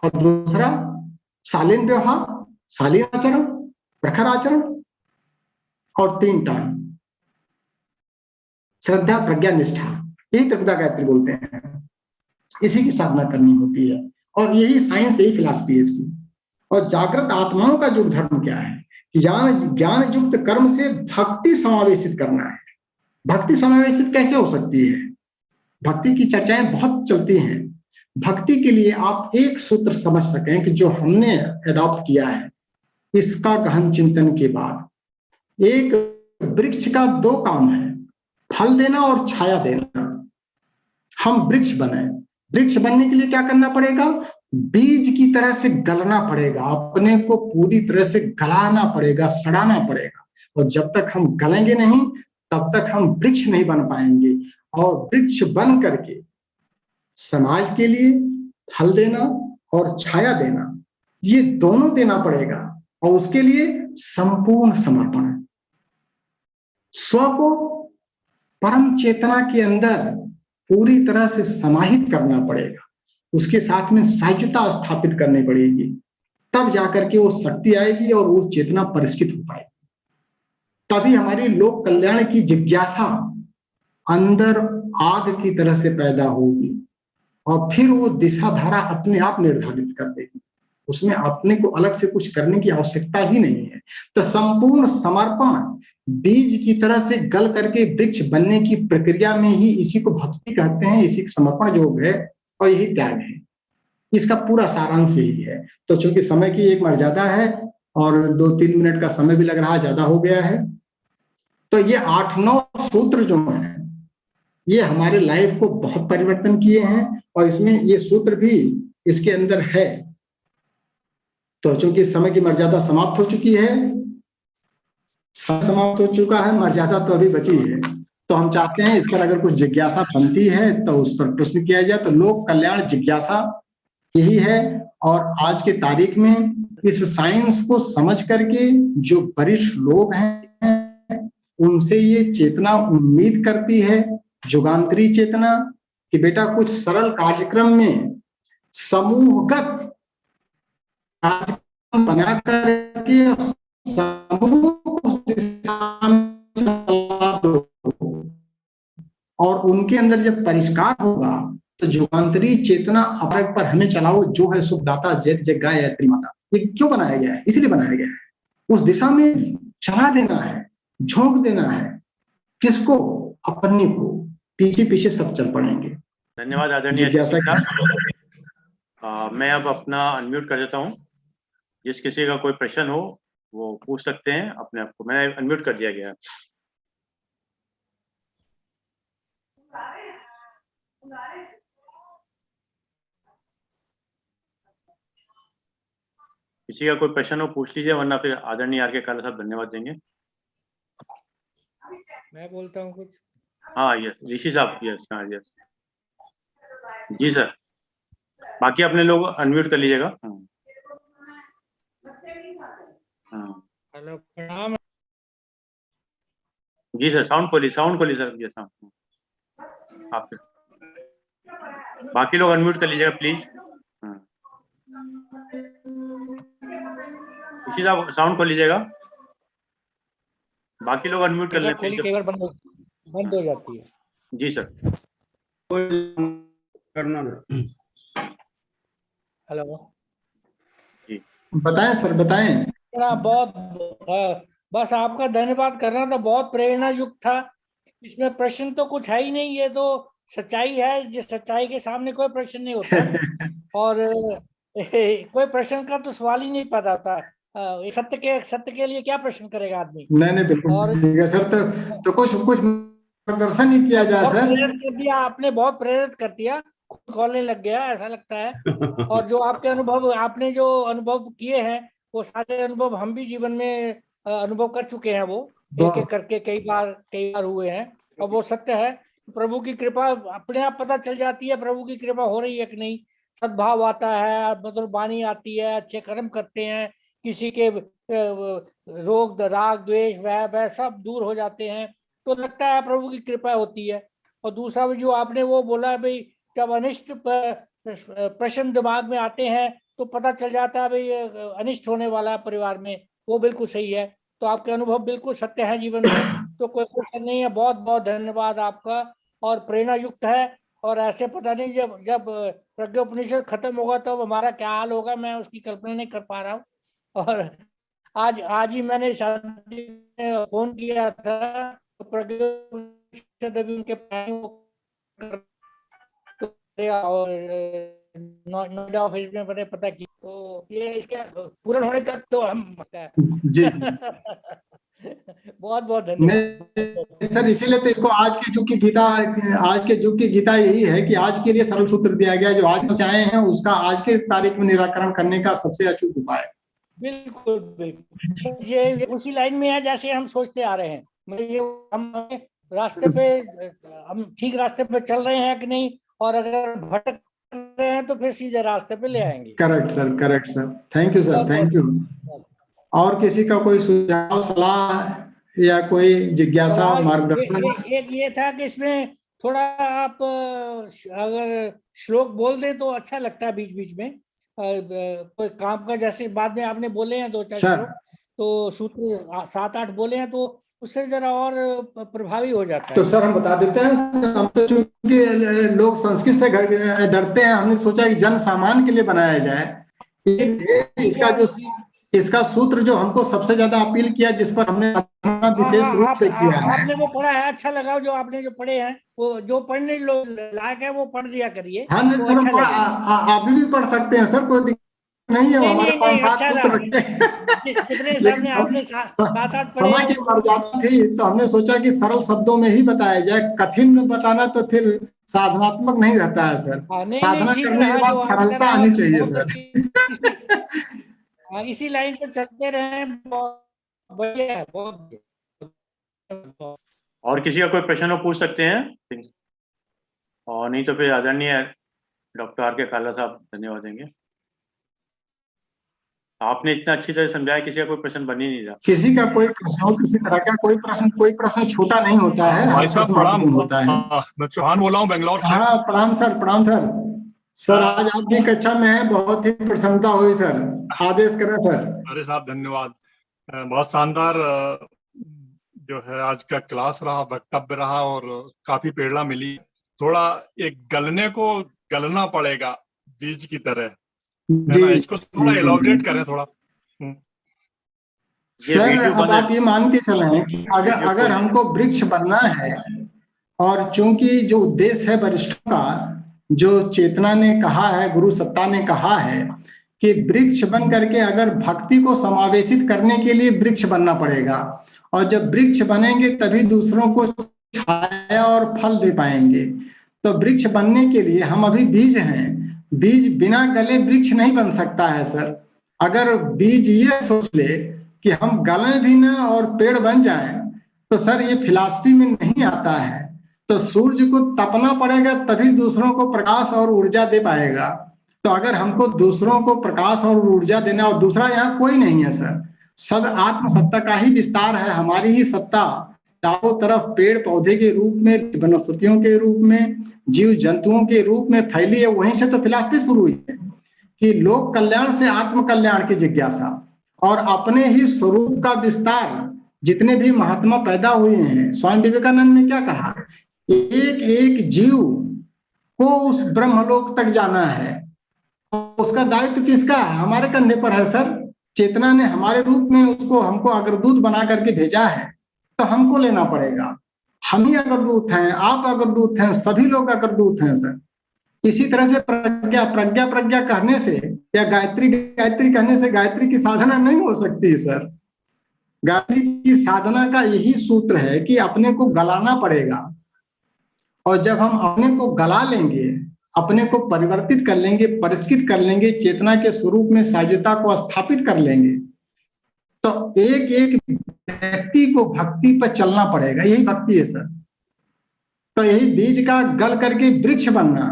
और दूसरा शालीन व्यवहार, शालीन आचरण, प्रखर आचरण, और 3 टांग, श्रद्धा, प्रज्ञा, निष्ठा, यही त्रिपुरा गायत्री बोलते हैं। इसी की साधना करनी होती है, और यही साइंस, यही फिलॉसफी है इसकी। और जागृत आत्माओं का युग धर्म क्या है? ज्ञान युक्त कर्म से भक्ति समावेशित करना है। भक्ति समावेशित कैसे हो सकती है? भक्ति की चर्चाएं बहुत चलती हैं। भक्ति के लिए आप एक सूत्र समझ सकें कि जो हमने एडॉप्ट किया है, इसका गहन चिंतन के बाद, एक वृक्ष का 2 काम है, फल देना और छाया देना। हम वृक्ष बने, वृक्ष बनने के लिए क्या करना पड़ेगा? बीज की तरह से गलना पड़ेगा, अपने को पूरी तरह से गलाना पड़ेगा, सड़ाना पड़ेगा। और जब तक हम गलेंगे नहीं, तब तक हम वृक्ष नहीं बन पाएंगे। और वृक्ष बन करके समाज के लिए फल देना और छाया देना, ये दोनों देना पड़ेगा। और उसके लिए संपूर्ण समर्पण, स्व को परम चेतना के अंदर पूरी तरह से समाहित करना पड़ेगा। उसके साथ में सायुज्यता स्थापित करनी पड़ेगी, तब जाकर के वो शक्ति आएगी और वो चेतना परिष्कृत हो पाएगी। तभी हमारी लोक कल्याण की जिज्ञासा अंदर आग की तरह से पैदा होगी, और फिर वो दिशा धारा अपने आप निर्धारित कर देगी, उसमें अपने को अलग से कुछ करने की आवश्यकता ही नहीं है। तो संपूर्ण समर्पण बीज की तरह से गल करके वृक्ष बनने की प्रक्रिया में ही इसी को भक्ति कहते हैं, इसी का समर्पण योग है और यही त्याग है। इसका पूरा सारांश यही है। तो चूंकि समय की एक मर्यादा है और 2-3 मिनट का समय भी लग रहा है, ज्यादा हो गया है, तो ये 8-9 सूत्र जो है ये हमारे लाइफ को बहुत परिवर्तन किए हैं और इसमें ये सूत्र भी इसके अंदर है। तो चूंकि समय की मर्यादा समाप्त हो चुकी है, समाप्त हो चुका है, मर्यादा तो अभी बची है, तो हम चाहते हैं इस पर अगर कुछ जिज्ञासा बनती है तो उस पर प्रश्न किया जाए। तो लोक कल्याण जिज्ञासा यही है। और आज के तारीख में इस साइंस को समझ करके जो वरिष्ठ लोग हैं उनसे ये चेतना उम्मीद करती है, जुगांतरी चेतना, कि बेटा कुछ सरल कार्यक्रम में समूहगत कार्यक्रम बना करके समूह को दिशा में चला दो, और उनके अंदर जब परिष्कार होगा तो जुगांतरी चेतना अपरग पर हमें चलाओ, जो है सुखदाता जय जय गाय यात्री माता। ये क्यों बनाया गया है? इसलिए बनाया गया है, उस दिशा में चला देना है, झोंक देना है। किसको? अपने को। पीछे पीछे सब चल पड़ेंगे। धन्यवाद आदरणीय जिज्ञासा मैं अब अपना अनम्यूट कर देता हूँ। जिस किसी का कोई प्रश्न हो वो पूछ सकते हैं अपने आप को। मैंने अनम्यूट कर दिया गया है। किसी का कोई प्रश्न हो पूछ लीजिए, वरना फिर आदरणीय आर के काला साहब धन्यवाद देंगे। मैं बोलता हूँ कुछ। हाँ यस, ऋषि साहब, यस, हाँ यस जी सर। बाकी अपने लोग अनम्यूट कर लीजिएगा। हेलो, प्रणाम। जी सर, साउंड खोलिए सर। यस हाँ, आप बाकी लोग अनम्यूट कर लीजिएगा प्लीज। ऋषि साहब साउंड खोल लीजिएगा, बाकी लोग अनम्यूट कर लें। कई बार बंद हो जाती है। जी सर। करना। हेलो जी बताएं सर, बताएं। बहुत बस आपका धन्यवाद करना था, बहुत प्रेरणा युक्त था। इसमें प्रश्न तो कुछ है ही नहीं, ये तो सच्चाई है, जिस सच्चाई के सामने कोई प्रश्न नहीं होता और कोई प्रश्न का तो सवाल ही नहीं पैदा होता। सत्य के लिए क्या प्रश्न करेगा आदमी? नहीं बिल्कुल। और सर तो कुछ प्रदर्शन ही किया जाए सर। प्रेरित कर दिया आपने, बहुत प्रेरित कर दिया, खुद खोलने लग गया ऐसा लगता है। और जो आपके अनुभव, आपने जो अनुभव किए हैं वो सारे अनुभव हम भी जीवन में अनुभव कर चुके हैं। वो एक एक करके कई बार हुए हैं और वो सत्य है। प्रभु की कृपा अपने आप पता चल जाती है, प्रभु की कृपा हो रही है कि नहीं। सद्भाव आता है, मधुर वाणी आती है, अच्छे कर्म करते हैं, किसी के रोग राग द्वेष वह सब दूर हो जाते हैं, तो लगता है प्रभु की कृपा होती है। और दूसरा जो आपने वो बोला भाई, जब अनिष्ट प्रश्न दिमाग में आते हैं तो पता चल जाता है भाई अनिष्ट होने वाला है परिवार में, वो बिल्कुल सही है। तो आपके अनुभव बिल्कुल सत्य है जीवन में, तो कोई क्वेश्चन नहीं है। बहुत बहुत धन्यवाद आपका, और प्रेरणा युक्त है। और ऐसे पता नहीं जब प्रज्ञोपनिषद खत्म होगा तो हमारा क्या हाल होगा, मैं उसकी कल्पना नहीं कर पा रहा हूँ। और आज ही मैंने शादी में फोन किया था, तो प्रज्ञोपनिषद अभी उनके नोएडा ऑफिस में मैंने पता की, तो ये इसका पूर्ण होने तक तो हम जी बहुत बहुत धन्यवाद सर। इसीलिए तो इसको आज के युग की गीता यही है कि आज के लिए सरल सूत्र दिया गया, जो आज चाहे हैं उसका आज के तारीख में निराकरण करने का सबसे अचूक उपाय। बिल्कुल बिल्कुल, ये उसी लाइन में है जैसे हम सोचते आ रहे हैं। मतलब ये हम रास्ते पे, हम ठीक रास्ते पे चल रहे हैं कि नहीं, और अगर भटक रहे हैं तो फिर सीधे रास्ते पे ले आएंगे। Correct sir. Thank you sir, thank you. और किसी का कोई सुझाव, सलाह या कोई जिज्ञासा, मार्गदर्शन? एक ये था कि इसमें थोड़ा आप अगर श्लोक बोल दें तो अच्छा लगता है बीच बीच में, कोई काम का, जैसे बाद में आपने बोले हैं 2-4 श्लोक, तो सूत्र 7-8 बोले हैं, तो उससे जरा और प्रभावी हो जाता तो है। सर हम बता देते हैं, हम तो चूंकि लोग संस्कृत से डरते हैं, हमने सोचा कि जन सामान्य के लिए बनाया जाए। इसका सूत्र जो हमको सबसे ज्यादा अपील किया, जिस पर हमने अपना विशेष रूप से किया है। आपने वो पढ़ा है, अच्छा लगा। जो आपने जो पढ़े हैं, वो जो पढ़ने लायक है वो पढ़ दिया करिए। हाँ नहीं वो सर, अच्छा हम लगेगा। अभी भी पढ़ सकते हैं सर, कोई दिक्कत नहीं है। नहीं हमारे नहीं नहीं, 5-7 अच्छा सूत्र लगा। रखते हैं। जितने लेकिन सामने आपने 7-8 पढ़े समय हैं की उसको। मर्यादा थी, तो हमने सोचा कि सरल शब्दों में ही बताया जाए। कठिन में बताना तो फिर साधनात्मक नहीं रहता है सर। हाँ, नहीं नहीं, साधना ठीक करने के रहा जो बाद आप कर सरलता रहे आनी हैं, चाहिए बहुत सर। इसी इसी लाइन पर चलते रहे। बहुत बढ़िया है, बहुत बढ़िया। और किसी का कोई प्रश्न हो पूछ सकते हैं, और नहीं तो फिर आदरणीय डॉक्टर आर के काला साहब धन्यवाद देंगे। आपने इतना अच्छी तरह समझाया, किसी का कोई प्रश्न बन ही नहीं रहा। किसी का कोई प्रश्न हो, किसी तरह का कोई प्रश्न छोटा नहीं होता है, हर भाई साहब प्रश्न प्रणाम। महत्वपूर्ण होता है। मैं चौहान बोला हूँ बेंगलोर से। हाँ प्रणाम सर, प्रणाम सर। सर आज आप भी कक्षा में हैं, बहुत ही प्रसन्नता हुई सर। आदेश करें सर। अरे साहब धन्यवाद। बहुत शानदार जो है आज का क्लास रहा, वक्तव्य रहा, और काफी प्रेरणा मिली। थोड़ा एक गलना पड़ेगा बीज की तरह, है जी ना? इसको थोड़ा जी एलोबरेट जी। करें थोड़ा। ये सर वीडियो अब बंद आप ये मान के चलें कि अगर वीडियो अगर खोल हमको वृक्ष बनना है, और चूंकि जो उद्देश्य है वरिष्ठों का, जो चेतना ने कहा है, गुरु सत्ता ने कहा है कि वृक्ष बन करके अगर भक्ति को समावेशित करने के लिए वृक्ष बनना पड़ेगा, और जब वृक्ष बनेंगे तभी दूसरों को छाया और फल दे पाएंगे। तो वृक्ष बनने के लिए हम अभी बीज हैं। बीज बिना गले वृक्ष नहीं बन सकता है सर। अगर बीज ये सोच ले कि हम गलें भी ना और पेड़ बन जाएं, तो सर ये फिलॉसफी में नहीं आता है। तो सूर्य को तपना पड़ेगा तभी दूसरों को प्रकाश और ऊर्जा दे पाएगा। तो अगर हमको दूसरों को प्रकाश और ऊर्जा देना, और दूसरा यहाँ कोई नहीं है सर, सब आत्मसत्ता का ही विस्तार है। हमारी ही सत्ता चारों तरफ पेड़ पौधे के रूप में, वनस्पतियों के रूप में, जीव जंतुओं के रूप में फैली है। वहीं से तो फिलॉसफी शुरू हुई है कि लोक कल्याण से आत्म कल्याण की जिज्ञासा और अपने ही स्वरूप का विस्तार। जितने भी महात्मा पैदा हुए हैं, स्वामी विवेकानंद ने क्या कहा, एक एक जीव को उस ब्रह्मलोक तक जाना है। उसका दायित्व किसका है? हमारे कंधे पर है सर। चेतना ने हमारे रूप में उसको, हमको अग्रदूत बना करके भेजा है, तो हमको लेना पड़ेगा। हम ही अग्रदूत हैं, आप अग्रदूत हैं, सभी लोग अग्रदूत हैं सर। इसी तरह से प्रज्ञा प्रज्ञा प्रज्ञा कहने से या गायत्री गायत्री कहने से गायत्री की साधना नहीं हो सकती सर। गायत्री की साधना का यही सूत्र है कि अपने को गलाना पड़ेगा, और जब हम अपने को गला लेंगे, अपने को परिवर्तित कर लेंगे, परिष्कृत कर लेंगे, चेतना के स्वरूप में सायुज्यता को स्थापित कर लेंगे, तो एक एक व्यक्ति को भक्ति पर चलना पड़ेगा। यही भक्ति है सर। तो यही बीज का गल करके वृक्ष बनना,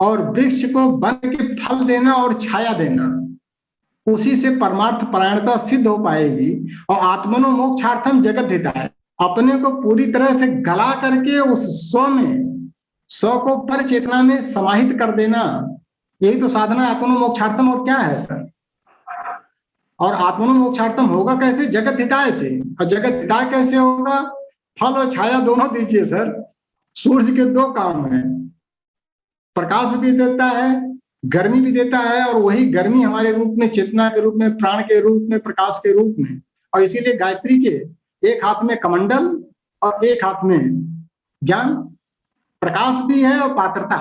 और वृक्ष को बन के फल देना और छाया देना, उसी से परमार्थ परायणता सिद्ध हो पाएगी। और आत्मनो मोक्षार्थम जगत हिताय, अपने को पूरी तरह से गला करके उस स्व में, स्व को पर चेतना में समाहित कर देना, यही तो साधना आत्मनो मोक्षार्थम। और क्या है सर? और आत्मनो मोक्षार्थम होगा कैसे? जगत हिताय से। और जगत हिताय कैसे होगा? फल और छाया दोनों दीजिए सर। सूर्य के दो काम हैं, प्रकाश भी देता है, गर्मी भी देता है, और वही गर्मी हमारे रूप में, चेतना के रूप में, प्राण के रूप में, प्रकाश के रूप में। और इसीलिए गायत्री के एक हाथ में कमंडल और एक हाथ में ज्ञान, प्रकाश भी है और पात्रता।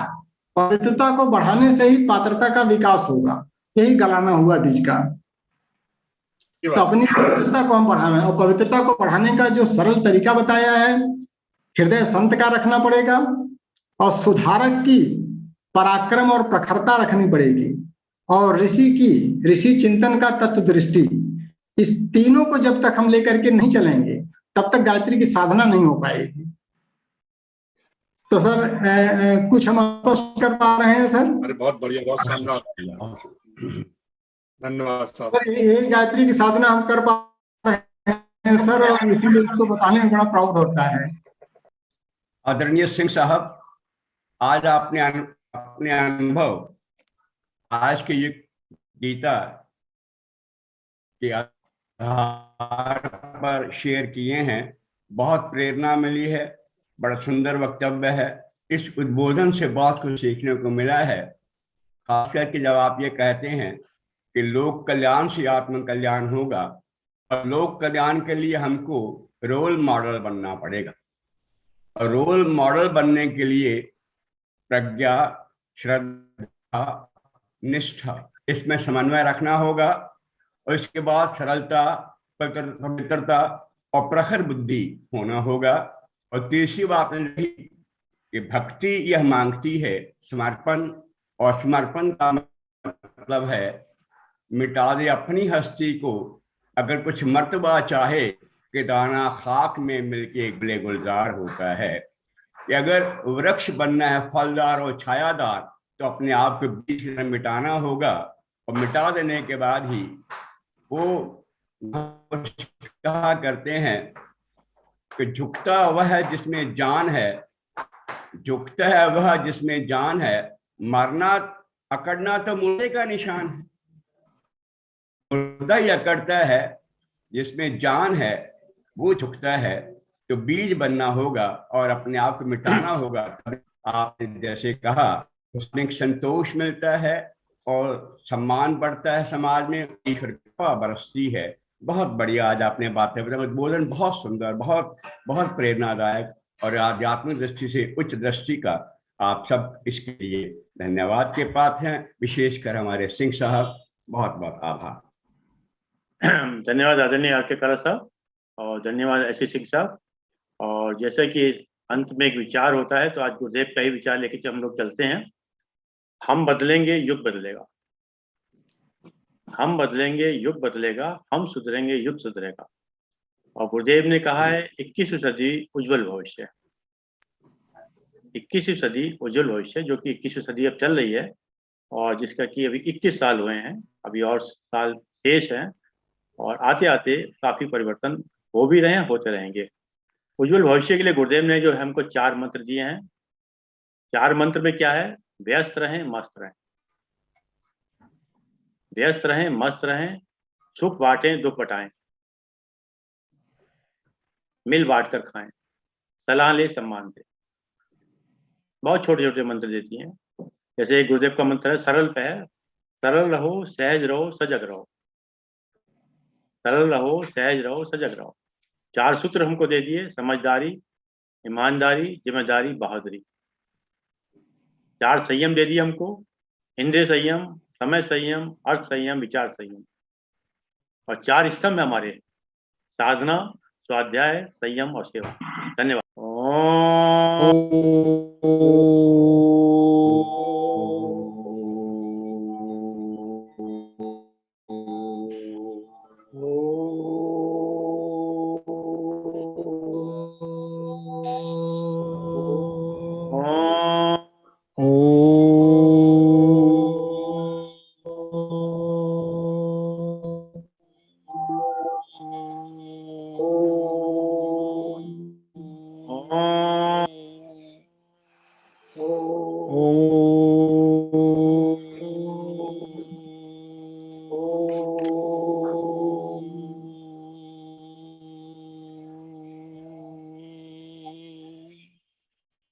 पवित्रता को बढ़ाने से ही पात्रता का विकास होगा। यही गलाना हुआ बीज का। तो अपनी पवित्रता को हम बढ़ाएं, और पवित्रता को बढ़ाने का जो सरल तरीका बताया है, हृदय संत का रखना पड़ेगा, और सुधारक की पराक्रम और प्रखरता रखनी पड़ेगी, और ऋषि चिंतन का तत्व दृष्टि। इस तीनों को जब तक हम लेकर के नहीं चलेंगे, तब तक गायत्री की साधना नहीं हो पाएगी। तो सर कुछ हम स्पष्ट कर पा रहे हैं सर? अरे बहुत बढ़िया, बहुत शानदार, धन्यवाद साहब। सर यही गायत्री की साधना हम कर पा रहे हैं सर, और इसीलिए इसको बताने में बड़ा प्राउड होता है। आदरणीय सिंह साहब, आज आपने अपने अनुभव आज के ये गीता के आधार पर शेयर किए हैं, बहुत प्रेरणा मिली है, बड़ा सुंदर वक्तव्य है। इस उद्बोधन से बहुत कुछ सीखने को मिला है, खास करके जब आप ये कहते हैं कि लोक कल्याण से आत्म कल्याण होगा, और लोक कल्याण के लिए हमको रोल मॉडल बनना पड़ेगा। और रोल मॉडल बनने के लिए प्रज्ञा, श्रद्धा, निष्ठा, इसमें समन्वय रखना होगा। और इसके बाद सरलता, पवित्रता और प्रखर बुद्धि होना होगा। और तीसरी बात रही कि भक्ति यह मांगती है समर्पण, और समर्पण का मतलब है मिटा दे अपनी हस्ती को। अगर कुछ मर्तबा चाहे कि दाना खाक में मिलके गुले गुलजार होता है, कि अगर वृक्ष बनना है फलदार और छायादार, तो अपने आप को बीच में मिटाना होगा। और मिटा देने के बाद ही वो कहा करते हैं कि झुकता वह है जिसमें जान है, झुकता है वह जिसमें जान है, मरना अकड़ना तो मुर्दे का निशान है। मुर्दा ही अकड़ता है, जिसमें जान है वो झुकता है। तो बीज बनना होगा और अपने आप को मिटाना होगा। आपने जैसे कहा, उसमें संतोष मिलता है और सम्मान बढ़ता है, समाज में कृपा बरसती है। बहुत बढ़िया आज आपने बातें बताई, उद्बोधन बहुत सुंदर, बहुत बहुत प्रेरणादायक और आध्यात्मिक दृष्टि से उच्च दृष्टि का। आप सब इसके लिए धन्यवाद के पात्र हैं, विशेषकर हमारे सिंह साहब, बहुत बहुत आभार। धन्यवाद आदरणीय आर के काला साहब, और धन्यवाद एससी सिंह साहब। और जैसे कि अंत में एक विचार होता है, तो आज गुरुदेव का ही विचार लेके हम लोग चलते हैं। हम बदलेंगे, युग बदलेगा। हम बदलेंगे, युग बदलेगा। हम सुधरेंगे, युग सुधरेगा। और गुरुदेव ने कहा है 21वीं सदी उज्जवल भविष्य। 21वीं सदी उज्जवल भविष्य, जो कि 21वीं सदी अब चल रही है और जिसका कि अभी 21 साल हुए हैं, अभी और साल शेष हैं, और आते आते काफी परिवर्तन हो भी रहे हैं, होते रहेंगे। उज्जवल भविष्य के लिए गुरुदेव ने जो हमको 4 मंत्र दिए हैं। 4 मंत्र में क्या है? व्यस्त रहें, मस्त रहें। व्यस्त रहें, मस्त रहें, सुख बांटें, दुख बटाएं, मिल बांट कर खाएं, सलाह ले, सम्मान दे। बहुत छोटे छोटे मंत्र देती हैं। जैसे एक गुरुदेव का मंत्र है, सरल पे है, सरल रहो, सहज रहो, सजग रहो। सरल रहो, सहज रहो, सजग रहो। 4 सूत्र हमको दे दिए: समझदारी, ईमानदारी, जिम्मेदारी, बहादुरी। 4 संयम दे दिए हमको: इंद्रिय संयम, समय संयम, अर्थ संयम, विचार संयम। और 4 स्तंभ हमारे: साधना, स्वाध्याय, संयम और सेवा। धन्यवाद।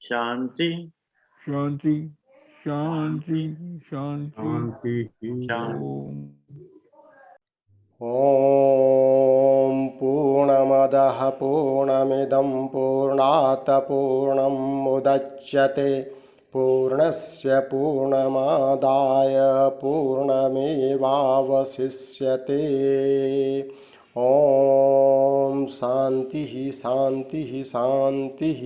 शांति शांति शांति शांति ॐ पूर्णमदः पूर्णमिदं पूर्णात् पूर्णमुदच्यते पूर्णस्य पूर्णमादाय पूर्णमेवावशिष्यते। ॐ शान्तिः शान्तिः शान्तिः।